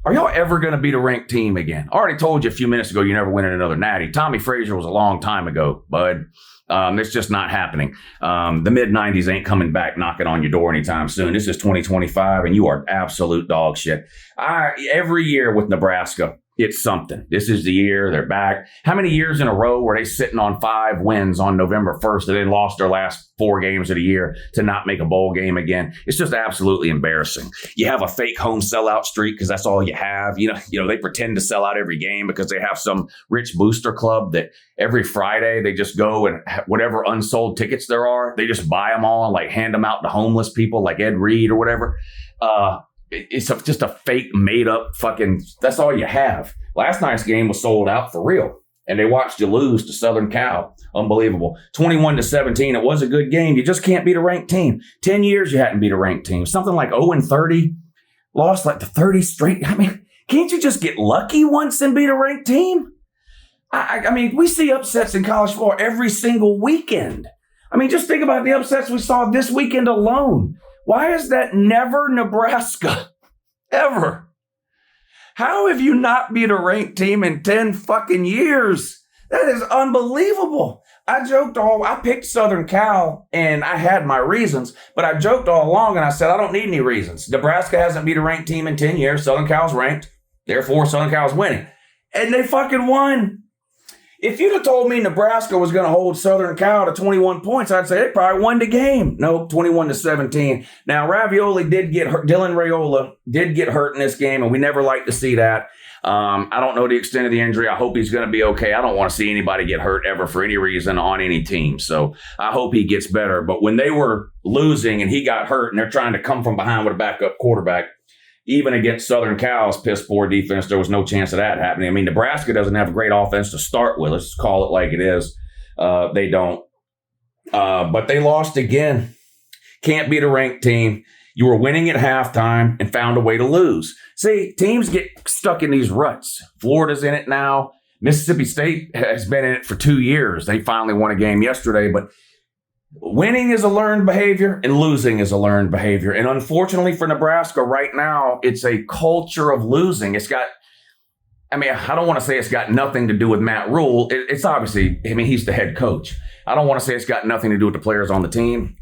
Are y'all ever going to beat a ranked team again? I already told you a few minutes ago you're never winning another Natty. Tommy Frazier was a long time ago, bud. It's just not happening. The mid-'90s ain't coming back knocking on your door anytime soon. This is 2025, and you are absolute dog shit. Every year with Nebraska, it's something. This is the year they're back. How many years in a row were they sitting on 5 wins on November 1st and then lost their last 4 games of the year to not make a bowl game again? It's just absolutely embarrassing. You have a fake home sellout streak because that's all you have. You know, they pretend to sell out every game because they have some rich booster club that every Friday they just go and whatever unsold tickets there are, they just buy them all and like hand them out to homeless people like Ed Reed or whatever. It's just a fake, made-up fucking... That's all you have. Last night's game was sold out for real, and they watched you lose to Southern Cal. Unbelievable. 21-17. It was a good game. You just can't beat a ranked team. 10 years you hadn't beat a ranked team. Something like 0-30. Lost like the 30 straight. I mean, can't you just get lucky once and beat a ranked team? I mean, we see upsets in college football every single weekend. I mean, just think about the upsets we saw this weekend alone. Why is that never Nebraska? Ever? How have you not beat a ranked team in 10 fucking years? That is unbelievable. I picked Southern Cal and I had my reasons, but I joked all along and I said, I don't need any reasons. Nebraska hasn't beat a ranked team in 10 years. Southern Cal's ranked. Therefore, Southern Cal's winning. And they fucking won. If you'd have told me Nebraska was going to hold Southern Cal to 21 points, I'd say they probably won the game. Nope, 21-17. Now, Dylan Raiola did get hurt in this game, and we never like to see that. I don't know the extent of the injury. I hope he's going to be okay. I don't want to see anybody get hurt ever for any reason on any team. So I hope he gets better. But when they were losing and he got hurt and they're trying to come from behind with a backup quarterback, even against Southern Cal's piss poor defense, there was no chance of that happening. I mean, Nebraska doesn't have a great offense to start with. Let's just call it like it is. They don't. But they lost again. Can't beat a ranked team. You were winning at halftime and found a way to lose. See, teams get stuck in these ruts. Florida's in it now. Mississippi State has been in it for 2 years. They finally won a game yesterday, but winning is a learned behavior and losing is a learned behavior. And unfortunately for Nebraska right now, it's a culture of losing. I don't want to say it's got nothing to do with Matt Rule. It's obviously, he's the head coach. I don't want to say it's got nothing to do with the players on the team.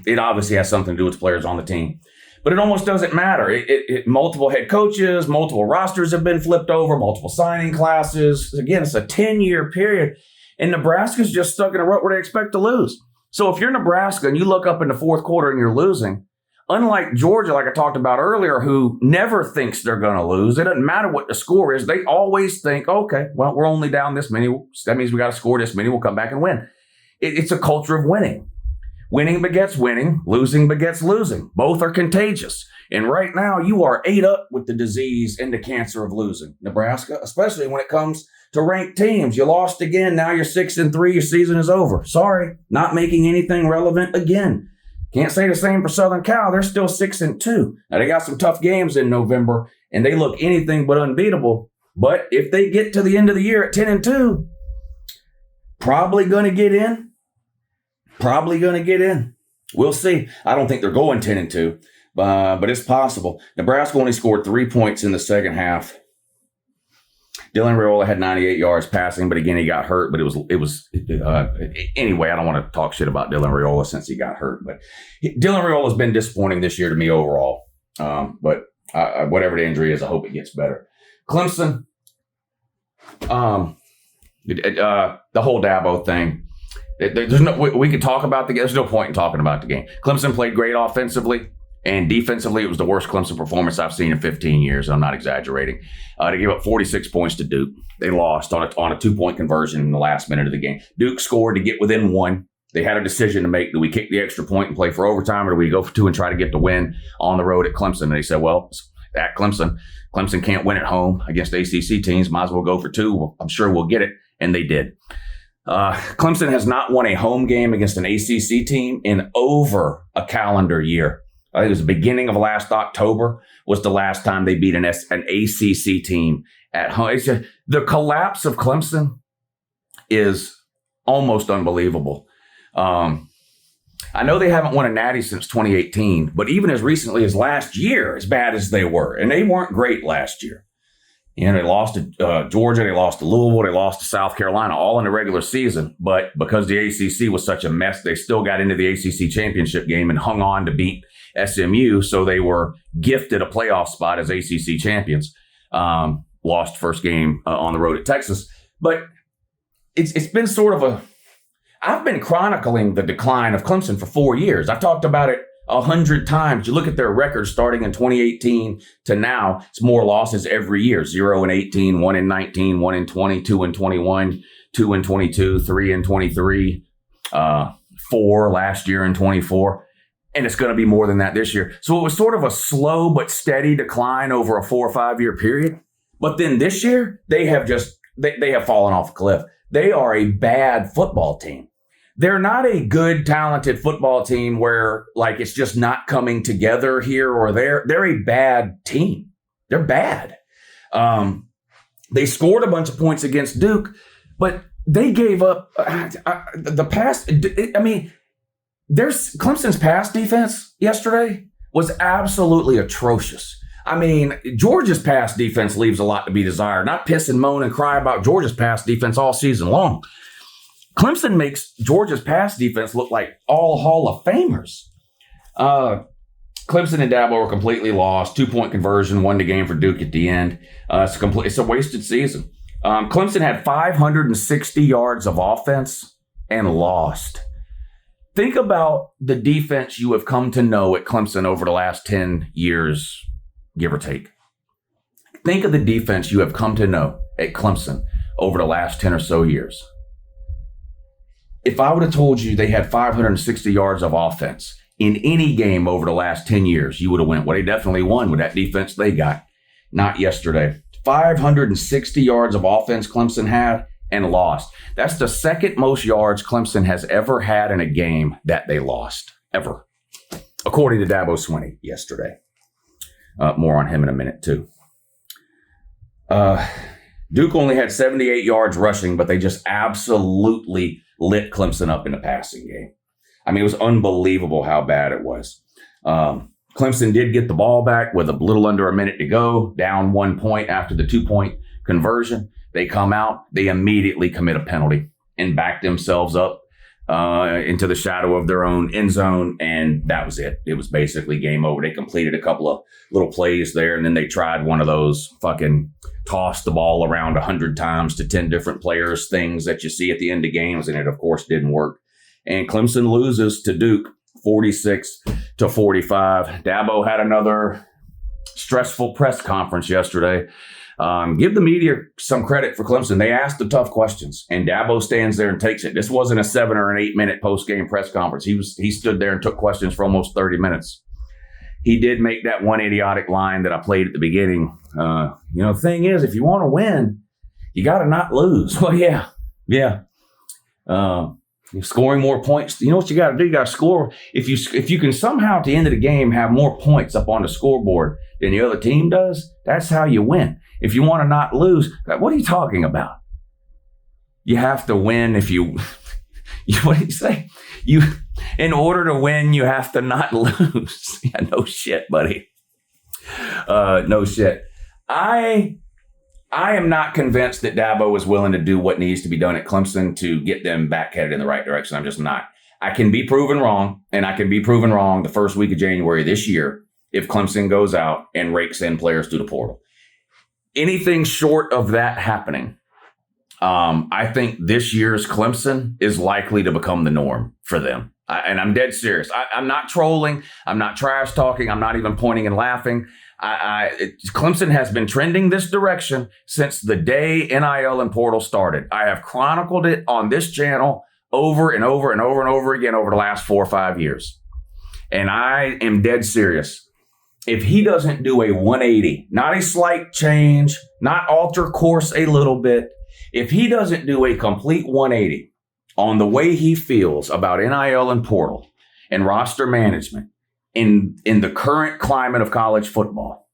It obviously has something to do with the players on the team. But it almost doesn't matter. Multiple head coaches, multiple rosters have been flipped over, multiple signing classes. Again, it's a 10-year period. And Nebraska's just stuck in a rut where they expect to lose. So if you're Nebraska and you look up in the fourth quarter and you're losing, Unlike Georgia, like I talked about earlier, who never thinks they're going to lose. It doesn't matter what the score is. They always think, okay, well, we're only down this many. That means we got to score this many. We'll come back and win. It's a culture of winning. Winning begets winning. Losing begets losing. Both are contagious. And right now, you are ate up with the disease and the cancer of losing. Nebraska, especially when it comes to ranked teams. You lost again. Now you're 6-3. Your season is over. Sorry, not making anything relevant again. Can't say the same for Southern Cal. They're still 6-2. Now they got some tough games in November, and they look anything but unbeatable. But if they get to the end of the year at 10-2, probably going to get in. Probably going to get in. We'll see. I don't think they're going 10-2, but it's possible. Nebraska only scored 3 points in the second half. Dylan Raiola had 98 yards passing, but again, he got hurt. But anyway, I don't want to talk shit about Dylan Raiola since he got hurt. But Dylan Raiola has been disappointing this year to me overall. But whatever the injury is, I hope it gets better. Clemson, the whole Dabo thing. We could talk about there's no point in talking about the game. Clemson played great offensively. And defensively, it was the worst Clemson performance I've seen in 15 years. I'm not exaggerating. They gave up 46 points to Duke. They lost on a 2-point conversion in the last minute of the game. Duke scored to get within one. They had a decision to make. Do we kick the extra point and play for overtime, or do we go for 2 and try to get the win on the road at Clemson? And they said, well, at Clemson can't win at home against ACC teams. Might as well go for 2. I'm sure we'll get it. And they did. Clemson has not won a home game against an ACC team in over a calendar year. I think it was the beginning of last October was the last time they beat an ACC team at home. The collapse of Clemson is almost unbelievable. I know they haven't won a natty since 2018, but even as recently as last year, as bad as they were, and they weren't great last year. You know, they lost to Georgia, they lost to Louisville, they lost to South Carolina, all in the regular season. But because the ACC was such a mess, they still got into the ACC championship game and hung on to beat SMU. So they were gifted a playoff spot as ACC champions. Lost first game on the road at Texas. But it's been sort of I've been chronicling the decline of Clemson for 4 years. I've talked about it 100 times. You look at their records starting in 2018 to now, it's more losses every year. 0-18, 1-19, 1-20, 2-21, 2-22, 3-23, 4 last year in 24. And it's going to be more than that this year. So it was sort of a slow but steady decline over a 4 or 5 year period. But then this year, they have fallen off a cliff. They are a bad football team. They're not a good, talented football team where like it's just not coming together here or there. They're a bad team. They're bad. They scored a bunch of points against Duke, but they gave up the pass. I mean, Clemson's pass defense yesterday was absolutely atrocious. I mean, Georgia's pass defense leaves a lot to be desired. Not piss and moan and cry about Georgia's pass defense all season long. Clemson makes Georgia's pass defense look like all Hall of Famers. Clemson and Dabo were completely lost. 2-point conversion, won the game for Duke at the end. It's a wasted season. Clemson had 560 yards of offense and lost. Think about the defense you have come to know at Clemson over the last 10 years, give or take. Think of the defense you have come to know at Clemson over the last 10 or so years. If I would have told you they had 560 yards of offense in any game over the last 10 years, you would have went, well, they definitely won with that defense they got. Not yesterday. 560 yards of offense Clemson had and lost. That's the second most yards Clemson has ever had in a game that they lost, ever. According to Dabo Swinney yesterday. More on him in a minute, too. Duke only had 78 yards rushing, but they just absolutely lit Clemson up in the passing game. I mean, it was unbelievable how bad it was. Clemson did get the ball back with a little under a minute to go, down 1 point after the 2-point conversion. They come out, they immediately commit a penalty and back themselves up into the shadow of their own end zone, and that was it. It was basically game over. They completed a couple of little plays there, and then they tried one of those fucking toss the ball around 100 times to 10 different players things that you see at the end of games, and it, of course, didn't work. And Clemson loses to Duke 46 to 45. Dabo had another stressful press conference yesterday. Give the media some credit for Clemson. They asked the tough questions, and Dabo stands there and takes it. This wasn't a 7 or an 8 minute post-game press conference. He stood there and took questions for almost 30 minutes. He did make that one idiotic line that I played at the beginning. The thing is, if you want to win, you got to not lose. Well, yeah. Scoring more points. You know what you got to do? You got to score. If you can somehow at the end of the game have more points up on the scoreboard than the other team does, that's how you win. If you want to not lose, what are you talking about? You have to win if you what do you say? In order to win, you have to not lose. Yeah, no shit, buddy. No shit. I am not convinced that Dabo is willing to do what needs to be done at Clemson to get them back headed in the right direction. I'm just not. I can be proven wrong, and I can be proven wrong the first week of January this year if Clemson goes out and rakes in players through the portal. Anything short of that happening, I think this year's Clemson is likely to become the norm for them. And I'm dead serious. I'm not trolling. I'm not trash talking. I'm not even pointing and laughing. Clemson has been trending this direction since the day NIL and portal started. I have chronicled it on this channel over and over and over and over again over the last 4 or 5 years. And I am dead serious. If he doesn't do a 180, not a slight change, not alter course a little bit, if he doesn't do a complete 180 on the way he feels about NIL and portal and roster management in the current climate of college football,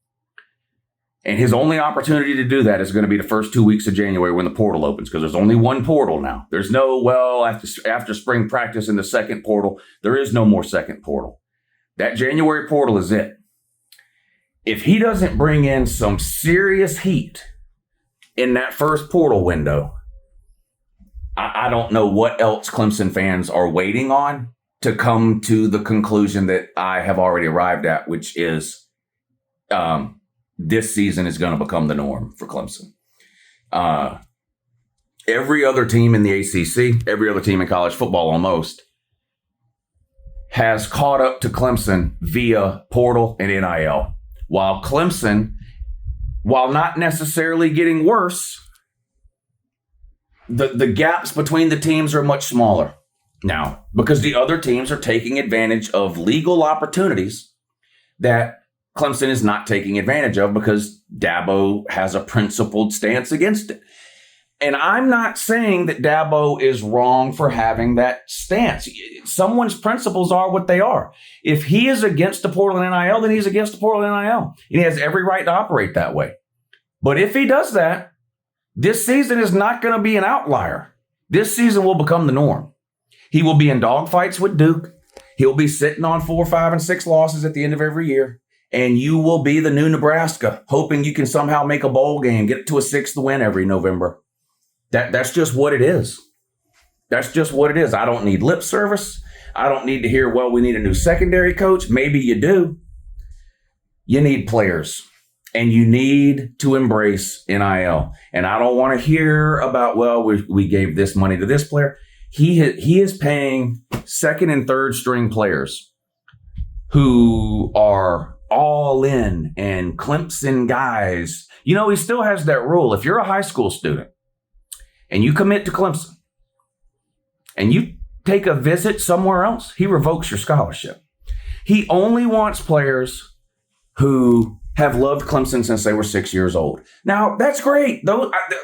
and his only opportunity to do that is going to be the first 2 weeks of January when the portal opens, because there's only one portal now. There's no, after spring practice in the second portal, there is no more second portal. That January portal is it. If he doesn't bring in some serious heat in that first portal window, I don't know what else Clemson fans are waiting on to come to the conclusion that I have already arrived at, which is this season is going to become the norm for Clemson. Every other team in the ACC, every other team in college football almost, has caught up to Clemson via portal and NIL. While Clemson, while not necessarily getting worse, the gaps between the teams are much smaller now because the other teams are taking advantage of legal opportunities that Clemson is not taking advantage of because Dabo has a principled stance against it. And I'm not saying that Dabo is wrong for having that stance. Someone's principles are what they are. If he is against the portal and NIL, then he's against the portal and NIL. And he has every right to operate that way. But if he does that, this season is not going to be an outlier. This season will become the norm. He will be in dogfights with Duke. He'll be sitting on 4, 5, and 6 losses at the end of every year. And you will be the new Nebraska, hoping you can somehow make a bowl game, get to a 6th win every November. That's just what it is. That's just what it is. I don't need lip service. I don't need to hear, well, we need a new secondary coach. Maybe you do. You need players. And you need to embrace NIL. And I don't want to hear about, well, we gave this money to this player. He is paying 2nd and 3rd string players who are all in and Clemson guys. You know, he still has that rule. If you're a high school student and you commit to Clemson and you take a visit somewhere else, he revokes your scholarship. He only wants players who have loved Clemson since they were 6 years old. Now, that's great.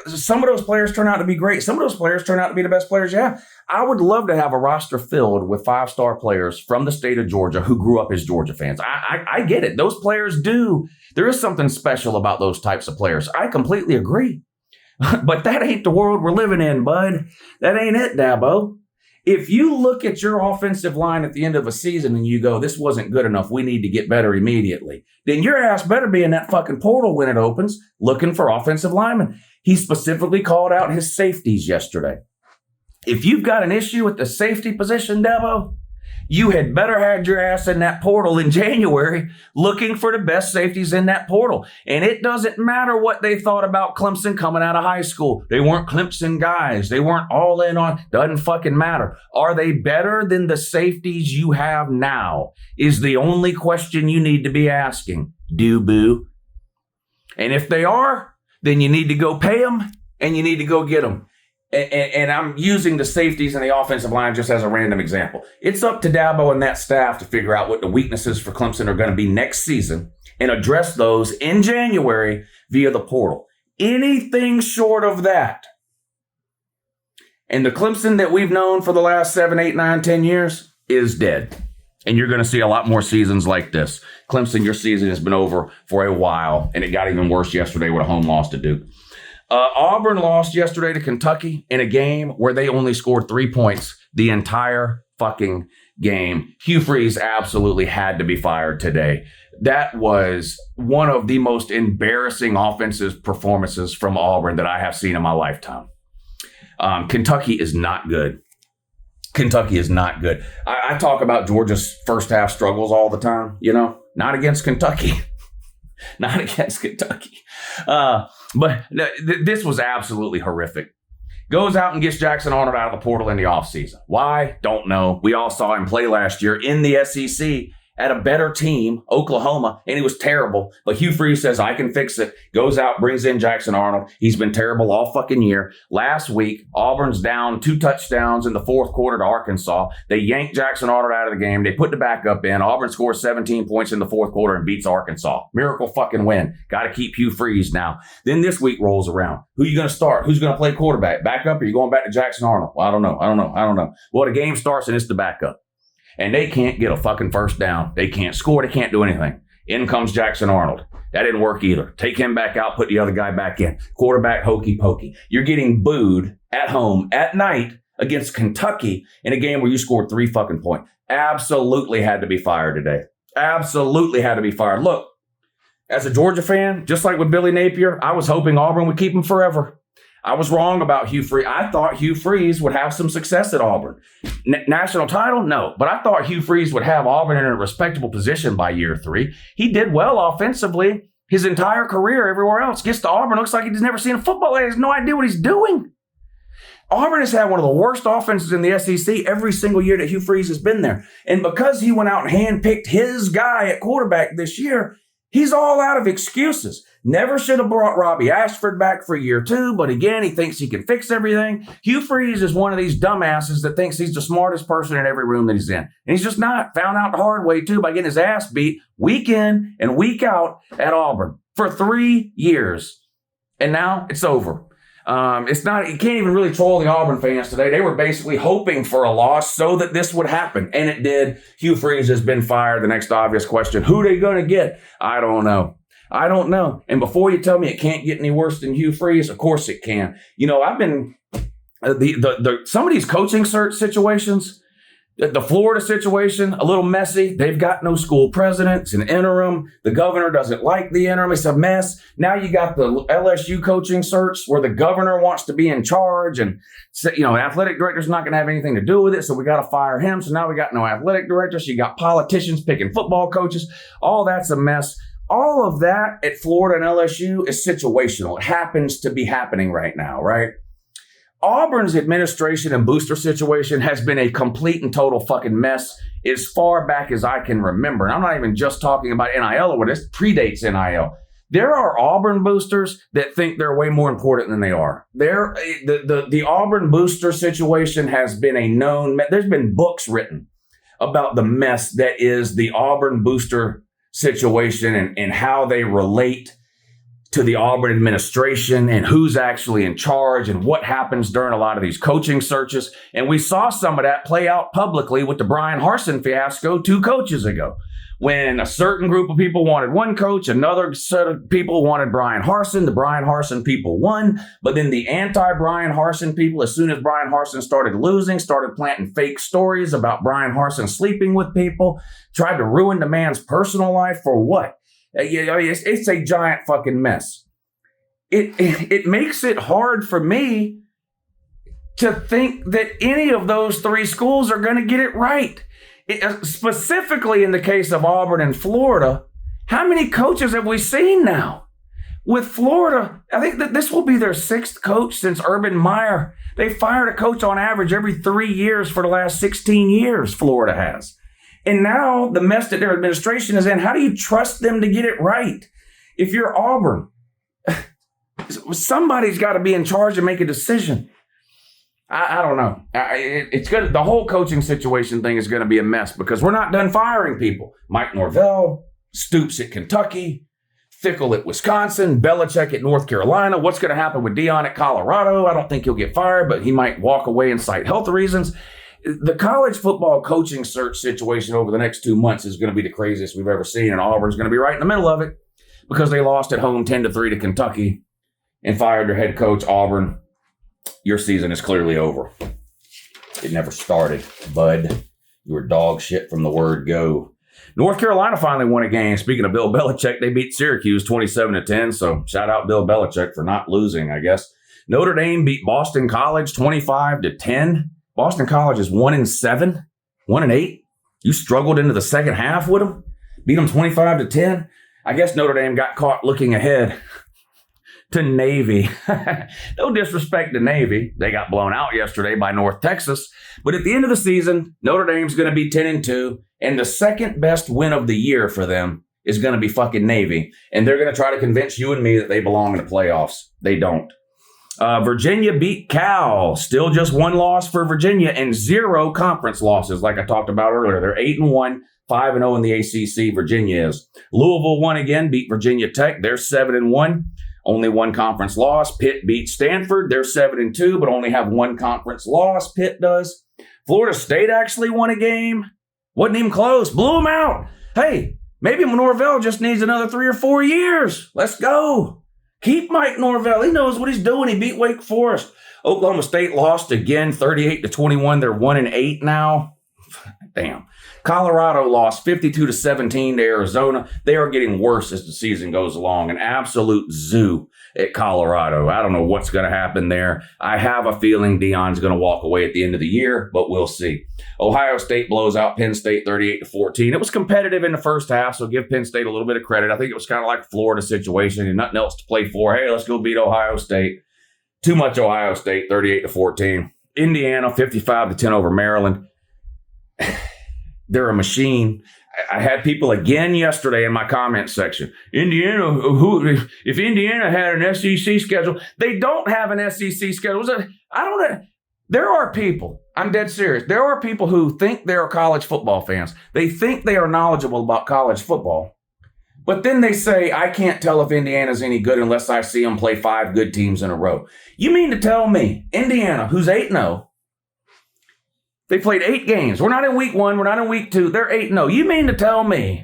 Some of those players turn out to be great. Some of those players turn out to be the best players you have. I would love to have a roster filled with 5-star players from the state of Georgia who grew up as Georgia fans. I get it. Those players do. There is something special about those types of players. I completely agree. But that ain't the world we're living in, bud. That ain't it, Dabo. If you look at your offensive line at the end of a season and you go, this wasn't good enough, we need to get better immediately, then your ass better be in that fucking portal when it opens looking for offensive linemen. He specifically called out his safeties yesterday. If you've got an issue with the safety position, Dabo, You had better had your ass in that portal in January looking for the best safeties in that portal. And it doesn't matter what they thought about Clemson coming out of high school. They weren't Clemson guys. They weren't all in on, doesn't fucking matter. Are they better than the safeties you have now is the only question you need to be asking. Do boo. And if they are, then you need to go pay them and you need to go get them. And I'm using the safeties and the offensive line just as a random example. It's up to Dabo and that staff to figure out what the weaknesses for Clemson are going to be next season and address those in January via the portal. Anything short of that, and the Clemson that we've known for the last 7, 8, 9, 10 years is dead. And you're going to see a lot more seasons like this. Clemson, your season has been over for a while, and it got even worse yesterday with a home loss to Duke. Auburn lost yesterday to Kentucky in a game where they only scored 3 points the entire fucking game. Hugh Freeze absolutely had to be fired today. That was one of the most embarrassing offensive performances from Auburn that I have seen in my lifetime. Kentucky is not good. Kentucky is not good. I talk about Georgia's first half struggles all the time, not against Kentucky. Not against Kentucky. But this was absolutely horrific. Goes out and gets Jackson Arnold out of the portal in the offseason. Why? Don't know. We all saw him play last year in the SEC at a better team, Oklahoma, and he was terrible. But Hugh Freeze says, I can fix it. Goes out, brings in Jackson Arnold. He's been terrible all fucking year. Last week, Auburn's down 2 touchdowns in the fourth quarter to Arkansas. They yanked Jackson Arnold out of the game. They put the backup in. Auburn scores 17 points in the fourth quarter and beats Arkansas. Miracle fucking win. Got to keep Hugh Freeze now. Then this week rolls around. Who are you going to start? Who's going to play quarterback? Backup? Or are you going back to Jackson Arnold? Well, I don't know. Well, the game starts and it's the backup. And they can't get a fucking first down. They can't score. They can't do anything. In comes Jackson Arnold. That didn't work either. Take him back out, put the other guy back in. Quarterback hokey pokey. You're getting booed at home at night against Kentucky in a game where you scored 3 fucking points. Absolutely had to be fired today. Absolutely had to be fired. Look, as a Georgia fan, just like with Billy Napier, I was hoping Auburn would keep him forever. I was wrong about Hugh Freeze. I thought Hugh Freeze would have some success at Auburn. National title? No. But I thought Hugh Freeze would have Auburn in a respectable position by year 3. He did well offensively his entire career everywhere else. Gets to Auburn, looks like he's never seen a football. He has no idea what he's doing. Auburn has had one of the worst offenses in the SEC every single year that Hugh Freeze has been there. And because he went out and handpicked his guy at quarterback this year, he's all out of excuses. Never should have brought Robbie Ashford back for year 2, but again, he thinks he can fix everything. Hugh Freeze is one of these dumbasses that thinks he's the smartest person in every room that he's in. And he's just not. Found out the hard way, too, by getting his ass beat week in and week out at Auburn for 3 years. And now it's over. It's not, you can't even really troll the Auburn fans today. They were basically hoping for a loss so that this would happen. And it did. Hugh Freeze has been fired. The next obvious question, who are they going to get? I don't know. And before you tell me it can't get any worse than Hugh Freeze, of course it can. I've been, some of these coaching search situations, the Florida situation, a little messy. They've got no school president. It's an interim. The governor doesn't like the interim. It's a mess. Now you got the LSU coaching search where the governor wants to be in charge and, athletic director's not going to have anything to do with it. So we got to fire him. So now we got no athletic directors. You got politicians picking football coaches. All that's a mess. All of that at Florida and LSU is situational. It happens to be happening right now, right? Auburn's administration and booster situation has been a complete and total fucking mess as far back as I can remember. And I'm not even just talking about NIL or what this predates NIL. There are Auburn boosters that think they're way more important than they are. The Auburn booster situation has been a known, there's been books written about the mess that is the Auburn booster situation and how they relate to the Auburn administration and who's actually in charge and what happens during a lot of these coaching searches. And we saw some of that play out publicly with the Brian Harsin fiasco 2 coaches ago, when a certain group of people wanted one coach, another set of people wanted Brian Harsin. The Brian Harsin people won, but then the anti-Brian Harsin people, as soon as Brian Harsin started losing, started planting fake stories about Brian Harsin sleeping with people, tried to ruin the man's personal life for what? It's a giant fucking mess. It makes it hard for me to think that any of those 3 schools are going to get it right. Specifically in the case of Auburn and Florida, how many coaches have we seen now? With Florida, I think that this will be their 6th coach since Urban Meyer. They fired a coach on average every 3 years for the last 16 years, Florida has. And now the mess that their administration is in, how do you trust them to get it right? If you're Auburn, somebody's got to be in charge and make a decision. I don't know. It's good. The whole coaching situation thing is going to be a mess because we're not done firing people. Mike Norvell, Stoops at Kentucky, Fickle at Wisconsin, Belichick at North Carolina. What's going to happen with Dion at Colorado? I don't think he'll get fired, but he might walk away and cite health reasons. The college football coaching search situation over the next 2 months is going to be the craziest we've ever seen, and Auburn's going to be right in the middle of it because they lost at home 10-3 to Kentucky and fired their head coach. Auburn, your season is clearly over. It never started, bud. You were dog shit from the word go. North Carolina finally won a game. Speaking of Bill Belichick, they beat Syracuse 27-10. So shout out Bill Belichick for not losing, I guess. Notre Dame beat Boston College 25-10. Boston College is 1-7, 1-8. You struggled into the second half with them. Beat them 25-10. I guess Notre Dame got caught looking ahead to Navy. No disrespect to Navy. They got blown out yesterday by North Texas. But at the end of the season, Notre Dame's going to be 10-2. And the second best win of the year for them is going to be fucking Navy. And they're going to try to convince you and me that they belong in the playoffs. They don't. Virginia beat Cal. Still just 1 loss for Virginia and 0 conference losses, like I talked about earlier. They're 8-1, 5-0 in the ACC. Virginia is. Louisville won again, beat Virginia Tech. They're 7-1. Only 1 conference loss. Pitt beat Stanford. They're 7-2, but only have 1 conference loss. Pitt does. Florida State actually won a game. Wasn't even close. Blew them out. Hey, maybe Norvell just needs another 3 or 4 years. Let's go. Keep Mike Norvell. He knows what he's doing. He beat Wake Forest. Oklahoma State lost again, 38-21. They're 1-8 now. Damn. Colorado lost 52-17 to Arizona. They are getting worse as the season goes along. An absolute zoo at Colorado. I don't know what's going to happen there. I have a feeling Deion's going to walk away at the end of the year, but we'll see. Ohio State blows out Penn State 38-14. It was competitive in the first half, so give Penn State a little bit of credit. I think it was kind of like a Florida situation and nothing else to play for. Hey, let's go beat Ohio State. Too much Ohio State, 38-14. Indiana, 55-10 over Maryland. They're a machine. I had people again yesterday in my comment section. Indiana, if Indiana had an SEC schedule, they don't have an SEC schedule. I don't know. There are people, I'm dead serious. There are people who think they're college football fans. They think they are knowledgeable about college football. But then they say, I can't tell if Indiana's any good unless I see them play 5 good teams in a row. You mean to tell me Indiana, who's 8-0, they played 8 games. We're not in week 1. We're not in week 2. They're 8-0. You mean to tell me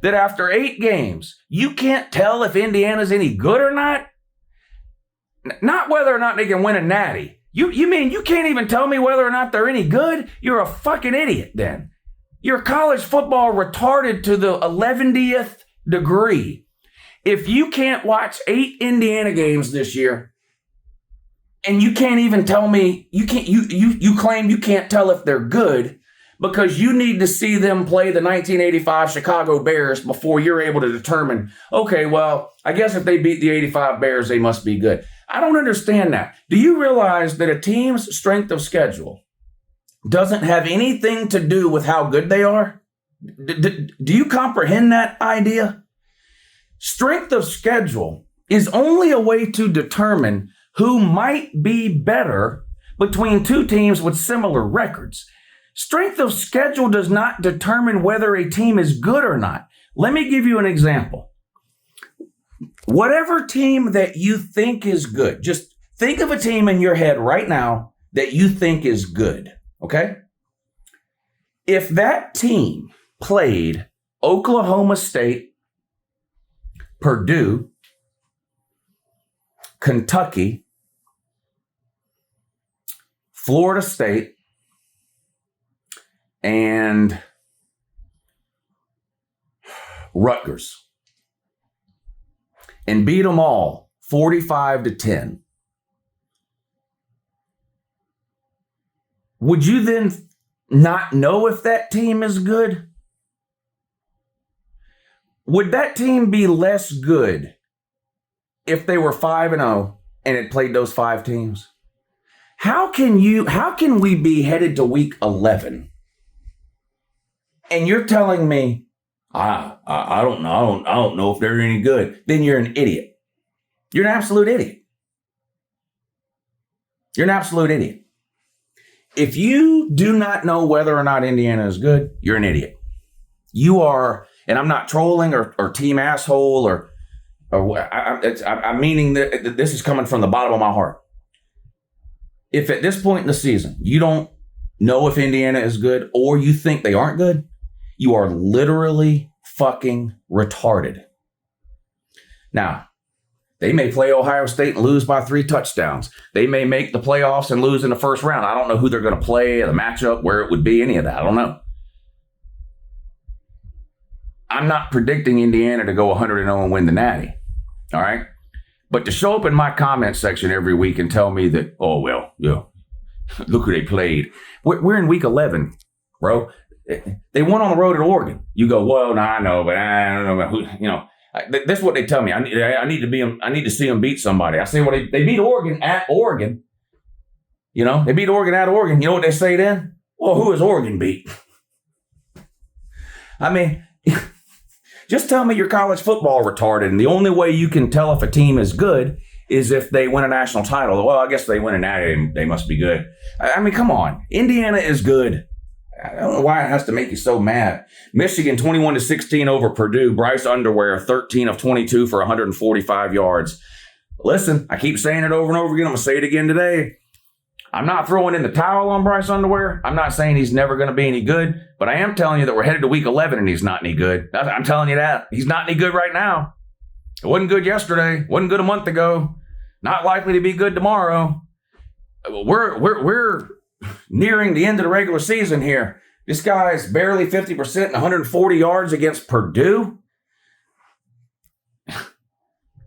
that after 8 games, you can't tell if Indiana's any good or not? Not whether or not they can win a natty. You mean you can't even tell me whether or not they're any good? You're a fucking idiot then. You're college football retarded to the 11th degree. If you can't watch 8 Indiana games this year, and you can't even tell me, you claim you can't tell if they're good because you need to see them play the 1985 Chicago Bears before you're able to determine, okay, well, I guess if they beat the 85 Bears, they must be good. I don't understand that. Do you realize that a team's strength of schedule doesn't have anything to do with how good they are? Do you comprehend that idea? Strength of schedule is only a way to determine who might be better between 2 teams with similar records. Strength of schedule does not determine whether a team is good or not. Let me give you an example. Whatever team that you think is good, just think of a team in your head right now that you think is good, okay? If that team played Oklahoma State, Purdue, Kentucky, Florida State, and Rutgers, and beat them all 45-10. Would you then not know if that team is good? Would that team be less good if they were 5-0 and had played those 5 teams? How can we be headed to week 11 and you're telling me, I don't know if they're any good? Then you're an idiot. You're an absolute idiot. You're an absolute idiot. If you do not know whether or not Indiana is good, you're an idiot. You are, and I'm not trolling or team asshole or I'm meaning that this is coming from the bottom of my heart. If at this point in the season you don't know if Indiana is good or you think they aren't good, you are literally fucking retarded. Now, they may play Ohio State and lose by 3 touchdowns. They may make the playoffs and lose in the first round. I don't know who they're going to play, the matchup, where it would be, any of that. I don't know. I'm not predicting Indiana to go 100-0 and win the Natty. All right? But to show up in my comment section every week and tell me that, oh, well, yeah, look who they played. We're in week 11, bro. They won on the road at Oregon. You go, well, no, I know, but I don't know who, you know. That's what they tell me. I need to see them beat somebody. I say, well, they beat Oregon at Oregon. You know, they beat Oregon at Oregon. You know what they say then? Well, who has Oregon beat? I mean, just tell me you're college football retarded. And the only way you can tell if a team is good is if they win a national title. Well, I guess they win a natty, they must be good. I mean, come on. Indiana is good. I don't know why it has to make you so mad. Michigan 21-16 over Purdue. Bryce Underwear 13 of 22 for 145 yards. Listen, I keep saying it over and over again. I'm going to say it again today. I'm not throwing in the towel on Bryce Underwear. I'm not saying he's never going to be any good, but I am telling you that we're headed to week 11 and he's not any good. I'm telling you that. He's not any good right now. It wasn't good yesterday. Wasn't good a month ago. Not likely to be good tomorrow. We're nearing the end of the regular season here. This guy's barely 50% and 140 yards against Purdue.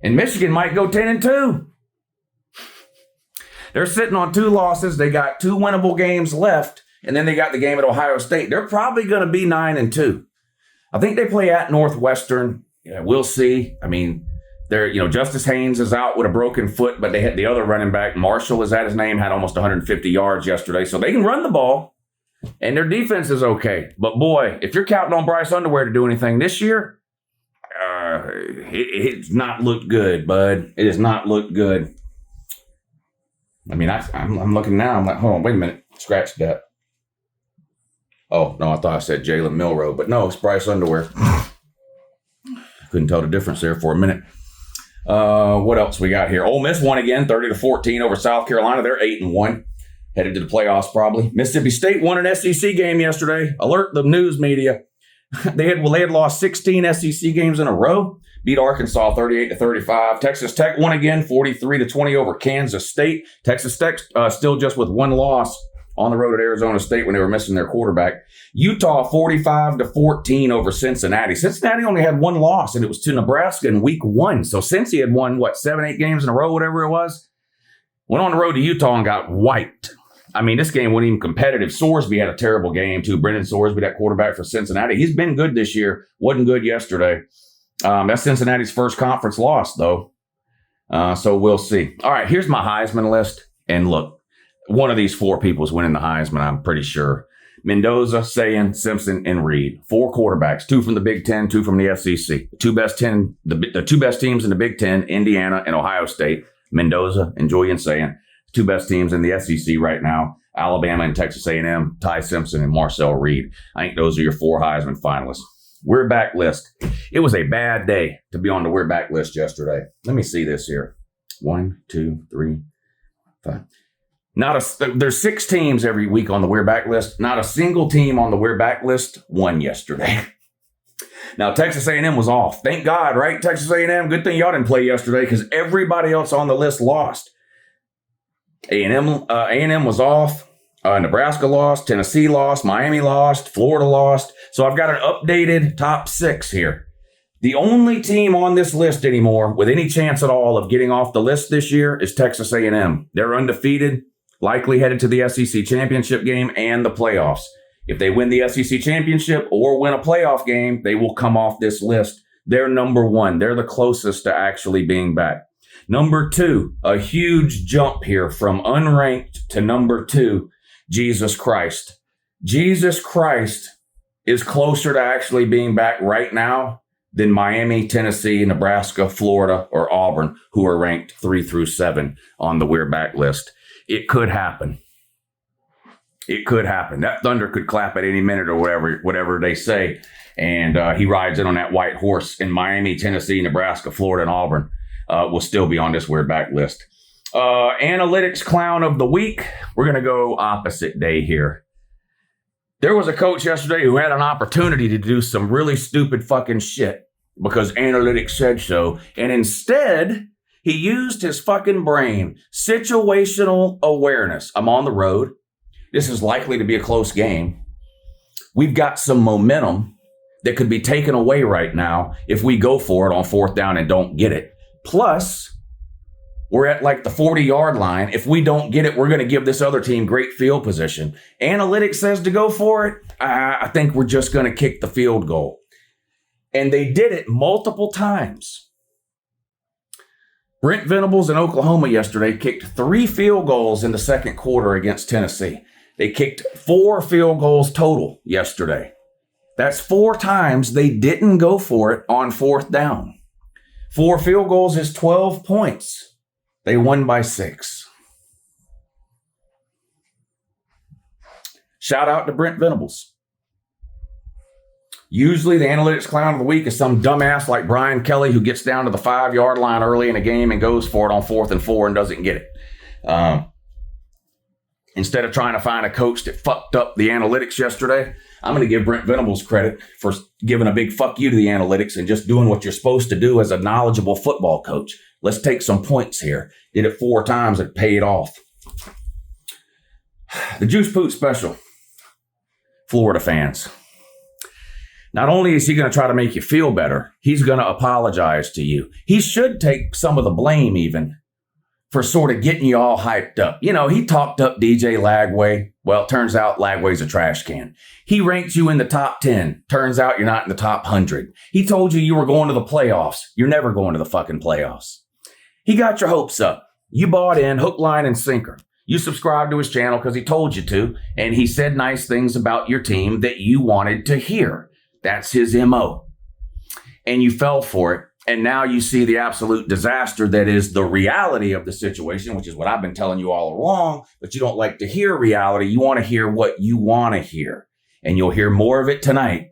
And Michigan might go 10-2. They're sitting on 2 losses. They got 2 winnable games left, and then they got the game at Ohio State. They're probably going to be 9-2. I think they play at Northwestern. Yeah, we'll see. I mean, Justice Haynes is out with a broken foot, but they had the other running back, Marshall is that his name, had almost 150 yards yesterday. So they can run the ball, and their defense is okay. But boy, if you're counting on Bryce Underwear to do anything this year, it's not looked good, bud. It has not looked good. I mean, I'm looking now. I'm like, hold on, wait a minute. Scratch that. Oh, no, I thought I said Jalen Milroe, but no, it's Bryce Underwear. Couldn't tell the difference there for a minute. What else we got here? Ole Miss won again, 30-14 over South Carolina. They're 8-1, headed to the playoffs probably. Mississippi State won an SEC game yesterday. Alert the news media. They had lost 16 SEC games in a row. Beat Arkansas 38-35. Texas Tech won again, 43-20 over Kansas State. Texas Tech still just with 1 loss on the road at Arizona State when they were missing their quarterback. Utah 45-14 over Cincinnati. Cincinnati only had 1 loss, and it was to Nebraska in week 1. So Cincy had won, 7-8 games in a row, whatever it was. Went on the road to Utah and got wiped. I mean, this game wasn't even competitive. Sorsby had a terrible game, too. Brendan Sorsby, that quarterback for Cincinnati. He's been good this year. Wasn't good yesterday. That's Cincinnati's first conference loss, though. So we'll see. All right, here's my Heisman list. And look, one of these 4 people is winning the Heisman, I'm pretty sure. Mendoza, Sayan, Simpson, and Reed. 4 quarterbacks, 2 from the Big Ten, 2 from the SEC. The 2 best teams in the Big Ten, Indiana and Ohio State. Mendoza and Julian Sayan. 2 best teams in the SEC right now. Alabama and Texas A&M, Ty Simpson and Marcel Reed. I think those are your 4 Heisman finalists. We're back list. It was a bad day to be on the We're Back list yesterday. Let me see this here. 1, 2, 3, 5. There's 6 teams every week on the We're Back list. Not a single team on the We're Back list won yesterday. Now, Texas A&M was off. Thank God, right? Texas A&M, good thing y'all didn't play yesterday because everybody else on the list lost. A&M was off. Nebraska lost. Tennessee lost. Miami lost. Florida lost. So I've got an updated top 6 here. The only team on this list anymore with any chance at all of getting off the list this year is Texas A&M. They're undefeated, likely headed to the SEC championship game and the playoffs. If they win the SEC championship or win a playoff game, they will come off this list. They're number one. They're the closest to actually being back. Number two, a huge jump here from unranked to number two, Jesus Christ. Jesus Christ is closer to actually being back right now than Miami, Tennessee, Nebraska, Florida, or Auburn, who are ranked 3 through 7 on the We're Back list. It could happen. It could happen. That thunder could clap at any minute or whatever they say. And he rides in on that white horse in Miami, Tennessee, Nebraska, Florida, and Auburn. Will still be on this We're Back list. Analytics clown of the week. We're going to go opposite day here. There was a coach yesterday who had an opportunity to do some really stupid fucking shit because analytics said so. And instead, he used his fucking brain. Situational awareness. I'm on the road. This is likely to be a close game. We've got some momentum that could be taken away right now if we go for it on 4th down and don't get it. Plus, we're at like the 40-yard line. If we don't get it, we're going to give this other team great field position. Analytics says to go for it. I think we're just going to kick the field goal. And they did it multiple times. Brent Venables in Oklahoma yesterday kicked 3 field goals in the second quarter against Tennessee. They kicked 4 field goals total yesterday. That's 4 times they didn't go for it on 4th down. 4 field goals is 12 points. They won by 6. Shout out to Brent Venables. Usually the analytics clown of the week is some dumbass like Brian Kelly who gets down to the 5-yard line early in a game and goes for it on 4th and 4 and doesn't get it. Instead of trying to find a coach that fucked up the analytics yesterday, I'm going to give Brent Venables credit for giving a big fuck you to the analytics and just doing what you're supposed to do as a knowledgeable football coach. Let's take some points here. Did it 4 times. It paid off. The Juice Poot special. Florida fans. Not only is he going to try to make you feel better, he's going to apologize to you. He should take some of the blame even for sort of getting you all hyped up. You know, he talked up DJ Lagway. Well, it turns out Lagway's a trash can. He ranked you in the top 10. Turns out you're not in the top 100. He told you were going to the playoffs. You're never going to the fucking playoffs. He got your hopes up. You bought in hook, line, and sinker. You subscribed to his channel because he told you to, and he said nice things about your team that you wanted to hear. That's his MO. And you fell for it. And now you see the absolute disaster that is the reality of the situation, which is what I've been telling you all along, but you don't like to hear reality. You want to hear what you want to hear. And you'll hear more of it tonight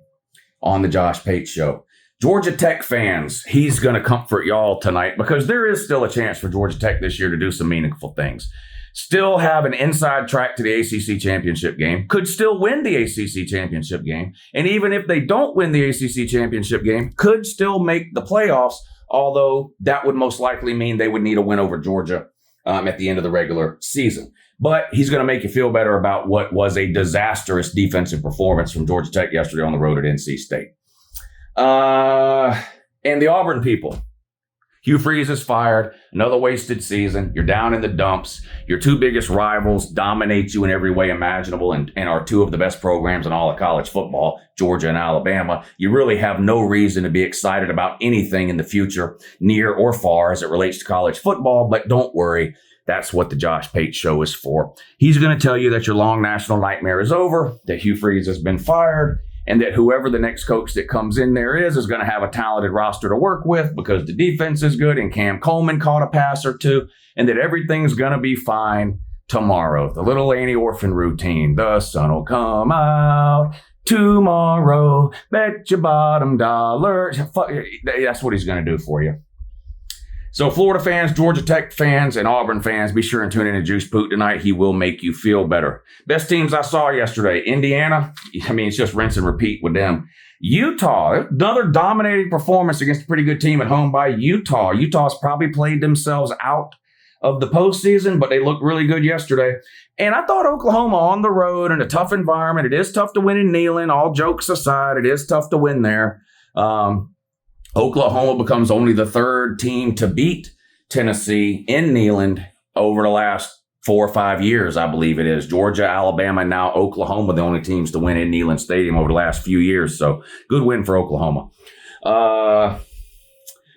on the Josh Pate Show. Georgia Tech fans, he's going to comfort y'all tonight because there is still a chance for Georgia Tech this year to do some meaningful things. Still have an inside track to the ACC championship game, could still win the ACC championship game. And even if they don't win the ACC championship game, could still make the playoffs, although that would most likely mean they would need a win over Georgia at the end of the regular season. But he's going to make you feel better about what was a disastrous defensive performance from Georgia Tech yesterday on the road at NC State. And the Auburn people. Hugh Freeze is fired. Another wasted season. You're down in the dumps. Your 2 biggest rivals dominate you in every way imaginable and are 2 of the best programs in all of college football, Georgia and Alabama. You really have no reason to be excited about anything in the future, near or far, as it relates to college football. But don't worry. That's what the Josh Pate Show is for. He's going to tell you that your long national nightmare is over, that Hugh Freeze has been fired, and that whoever the next coach that comes in there is going to have a talented roster to work with because the defense is good and Cam Coleman caught a pass or 2, and that everything's going to be fine tomorrow. The little Annie Orphan routine. The sun will come out tomorrow. Bet your bottom dollar. That's what he's going to do for you. So Florida fans, Georgia Tech fans, and Auburn fans, be sure and tune in to Juice Poot tonight. He will make you feel better. Best teams I saw yesterday. Indiana, I mean, it's just rinse and repeat with them. Utah, another dominating performance against a pretty good team at home by Utah. Utah's probably played themselves out of the postseason, but they looked really good yesterday. And I thought Oklahoma on the road in a tough environment. It is tough to win in Neyland. All jokes aside, it is tough to win there. Oklahoma becomes only the 3rd team to beat Tennessee in Neyland over the last 4 or 5 years, I believe it is. Georgia, Alabama, and now Oklahoma, the only teams to win in Neyland Stadium over the last few years. So good win for Oklahoma.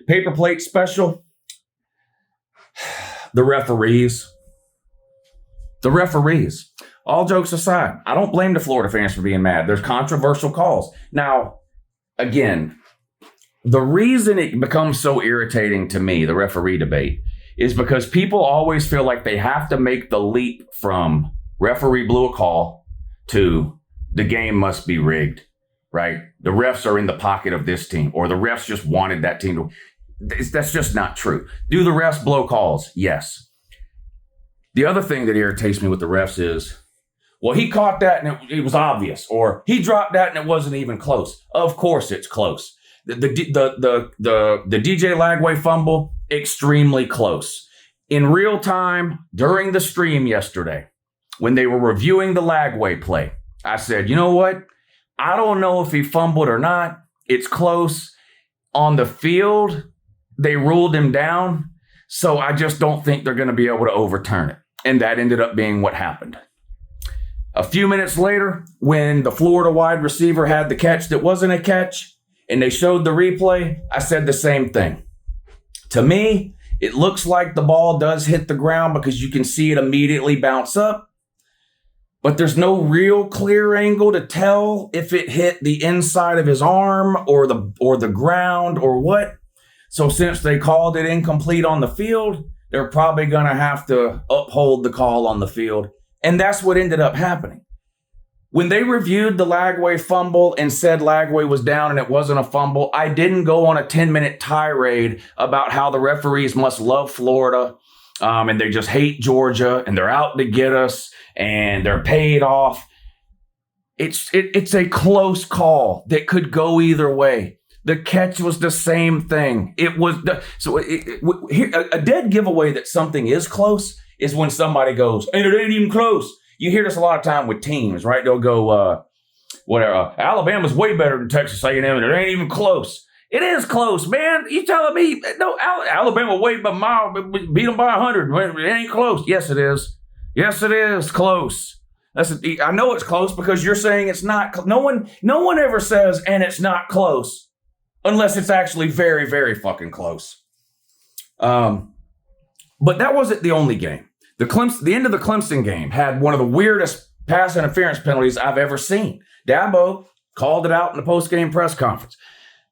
Paper plate special. The referees. All jokes aside, I don't blame the Florida fans for being mad. There's controversial calls. Now, again, the reason it becomes so irritating to me, the referee debate, is because people always feel like they have to make the leap from referee blew a call to the game must be rigged, right? The refs are in the pocket of this team, or the refs just wanted that team to. That's just not true. Do the refs blow calls? Yes. The other thing that irritates me with the refs is, well, he caught that and it was obvious, or he dropped that and it wasn't even close. Of course it's close. The DJ Lagway fumble, extremely close. In real time, during the stream yesterday, when they were reviewing the Lagway play, I said, you know what? I don't know if he fumbled or not. It's close. On the field, they ruled him down. So I just don't think they're going to be able to overturn it. And that ended up being what happened. A few minutes later, when the Florida wide receiver had the catch that wasn't a catch, and they showed the replay, I said the same thing. To me, it looks like the ball does hit the ground because you can see it immediately bounce up, but there's no real clear angle to tell if it hit the inside of his arm or the ground or what. So since they called it incomplete on the field, they're probably going to have to uphold the call on the field. And that's what ended up happening. When they reviewed the Lagway fumble and said Lagway was down and it wasn't a fumble, I didn't go on a 10-minute tirade about how the referees must love Florida and they just hate Georgia and they're out to get us and they're paid off. It's a close call that could go either way. The catch was the same thing. It was a dead giveaway that something is close is when somebody goes, and it ain't even close. You hear this a lot of time with teams, right? They'll go, Alabama's way better than Texas A&M, and it ain't even close. It is close, man. You telling me, no, Alabama way by a mile, beat them by 100. It ain't close. Yes, it is. Yes, it is close. I know it's close because you're saying it's not. No one ever says, and it's not close. Unless it's actually very, very fucking close. But that wasn't the only game. The end of the Clemson game had one of the weirdest pass interference penalties I've ever seen. Dabo called it out in the post-game press conference.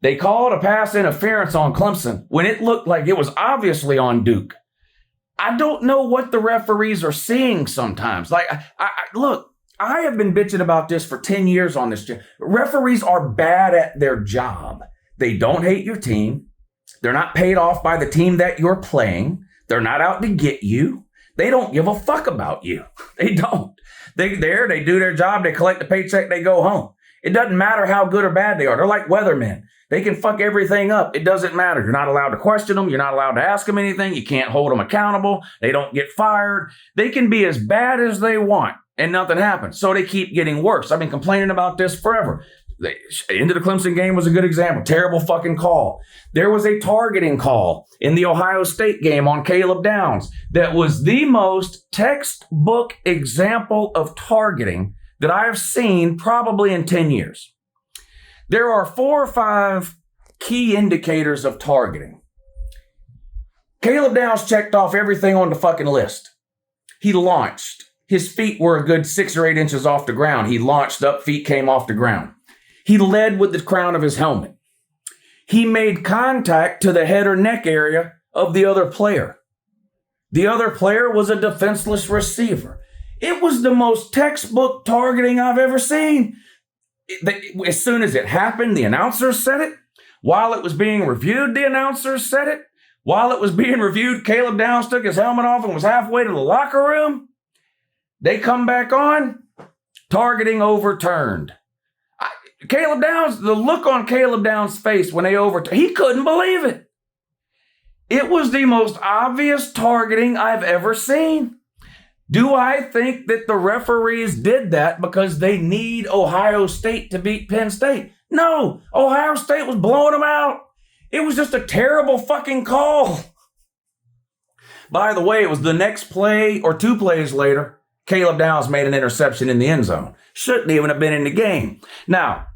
They called a pass interference on Clemson when it looked like it was obviously on Duke. I don't know what the referees are seeing sometimes. Like, look, I have been bitching about this for 10 years on this. Referees are bad at their job. They don't hate your team. They're not paid off by the team that you're playing. They're not out to get you. They don't give a fuck about you. They don't. They do their job. They collect the paycheck. They go home. It doesn't matter how good or bad they are. They're like weathermen. They can fuck everything up. It doesn't matter. You're not allowed to question them. You're not allowed to ask them anything. You can't hold them accountable. They don't get fired. They can be as bad as they want and nothing happens. So they keep getting worse. I've been complaining about this forever. The end of the Clemson game was a good example. Terrible fucking call. There was a targeting call in the Ohio State game on Caleb Downs that was the most textbook example of targeting that I have seen probably in 10 years. There are 4 or 5 key indicators of targeting. Caleb Downs checked off everything on the fucking list. He launched. His feet were a good 6 or 8 inches off the ground. He launched up, feet came off the ground. He led with the crown of his helmet. He made contact to the head or neck area of the other player. The other player was a defenseless receiver. It was the most textbook targeting I've ever seen. As soon as it happened, the announcers said it. While it was being reviewed, the announcers said it. While it was being reviewed, Caleb Downs took his helmet off and was halfway to the locker room. They come back on, targeting overturned. Caleb Downs, the look on Caleb Downs' face when they overturned, he couldn't believe it. It was the most obvious targeting I've ever seen. Do I think that the referees did that because they need Ohio State to beat Penn State? No, Ohio State was blowing them out. It was just a terrible fucking call. By the way, it was the next play or 2 plays later, Caleb Downs made an interception in the end zone. Shouldn't even have been in the game. Now,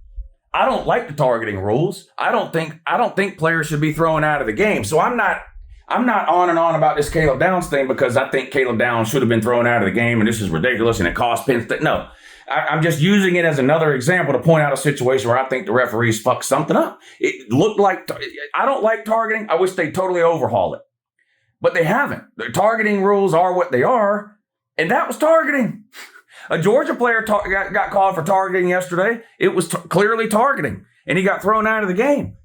I don't like the targeting rules. I don't think players should be thrown out of the game. So I'm not on and on about this Caleb Downs thing because I think Caleb Downs should have been thrown out of the game and this is ridiculous and it cost Penn State. No, I'm just using it as another example to point out a situation where I think the referees fucked something up. It looked like, I don't like targeting. I wish they totally overhaul it, but they haven't. The targeting rules are what they are, and that was targeting. A Georgia player got called for targeting yesterday. It was clearly targeting, and he got thrown out of the game.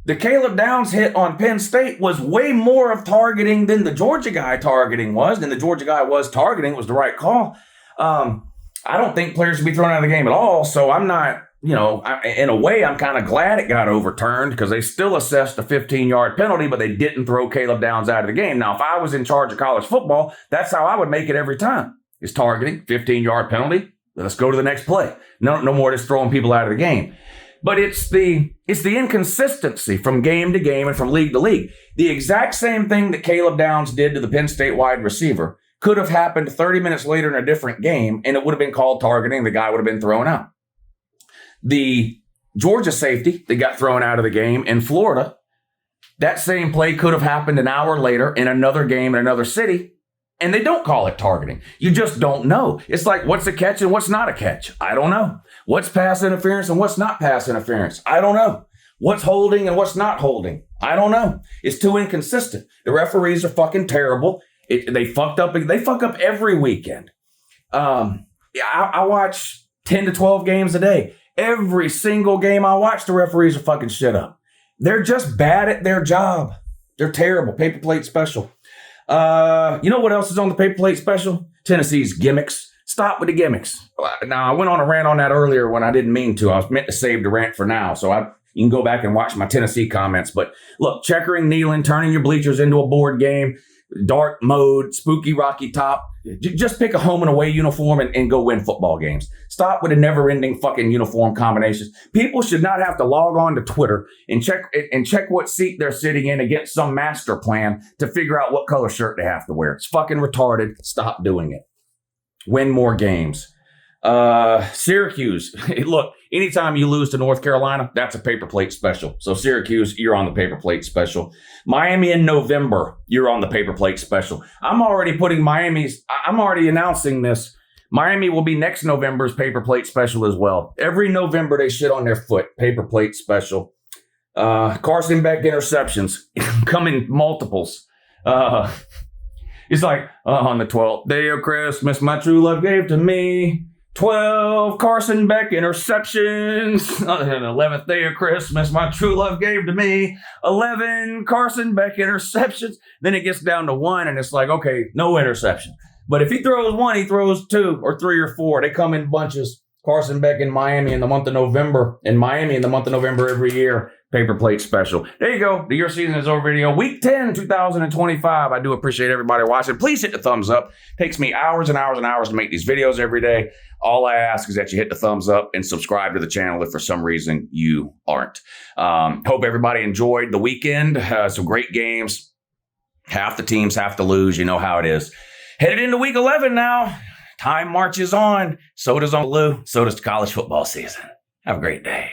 The Caleb Downs hit on Penn State was way more of targeting than the Georgia guy targeting was, and the Georgia guy was targeting. It was the right call. I don't think players should be thrown out of the game at all, so I'm not, in a way, I'm kind of glad it got overturned because they still assessed a 15-yard penalty, but they didn't throw Caleb Downs out of the game. Now, if I was in charge of college football, that's how I would make it every time. Is targeting, 15-yard penalty. Let's go to the next play. No more just throwing people out of the game. But it's the inconsistency from game to game and from league to league. The exact same thing that Caleb Downs did to the Penn State wide receiver could have happened 30 minutes later in a different game, and it would have been called targeting. The guy would have been thrown out. The Georgia safety that got thrown out of the game in Florida, that same play could have happened an hour later in another game in another city, and they don't call it targeting. You just don't know. It's like, what's a catch and what's not a catch? I don't know. What's pass interference and what's not pass interference? I don't know. What's holding and what's not holding? I don't know. It's too inconsistent. The referees are fucking terrible. They fuck up every weekend. I watch 10 to 12 games a day. Every single game I watch, the referees are fucking shit up. They're just bad at their job. They're terrible. Paper plate special. You know what else is on the paper plate special? Tennessee's gimmicks. Stop with the gimmicks. Now, I went on a rant on that earlier when I didn't mean to. I was meant to save the rant for now. So you can go back and watch my Tennessee comments. But look, checkering, kneeling, turning your bleachers into a board game, dark mode, spooky Rocky Top. Just pick a home and away uniform and go win football games. Stop with the never-ending fucking uniform combinations. People should not have to log on to Twitter and check what seat they're sitting in against some master plan to figure out what color shirt they have to wear. It's fucking retarded. Stop doing it. Win more games. Syracuse. Look, anytime you lose to North Carolina, that's a paper plate special. So Syracuse, you're on the paper plate special. Miami in November, you're on the paper plate special. I'm already announcing this. Miami will be next November's paper plate special as well. Every November they shit on their foot. Paper plate special. Carson Beck interceptions come in multiples. It's like, on the 12th day of Christmas, my true love gave to me 12 Carson Beck interceptions. On the 11th day of Christmas, my true love gave to me 11 Carson Beck interceptions. Then it gets down to 1, and it's like, okay, no interception. But if he throws 1, he throws 2 or 3 or 4. They come in bunches. Carson Beck in Miami in the month of November. In Miami in the month of November every year. Paper plate special. There you go. The year season is over video. Week 10, 2025. I do appreciate everybody watching. Please hit the thumbs up. Takes me hours and hours and hours to make these videos every day. All I ask is that you hit the thumbs up and subscribe to the channel if for some reason you aren't. Hope everybody enjoyed the weekend. Some great games. Half the teams have to lose. You know how it is. Headed into week 11 now. Time marches on. So does Uncle Lou. So does the college football season. Have a great day.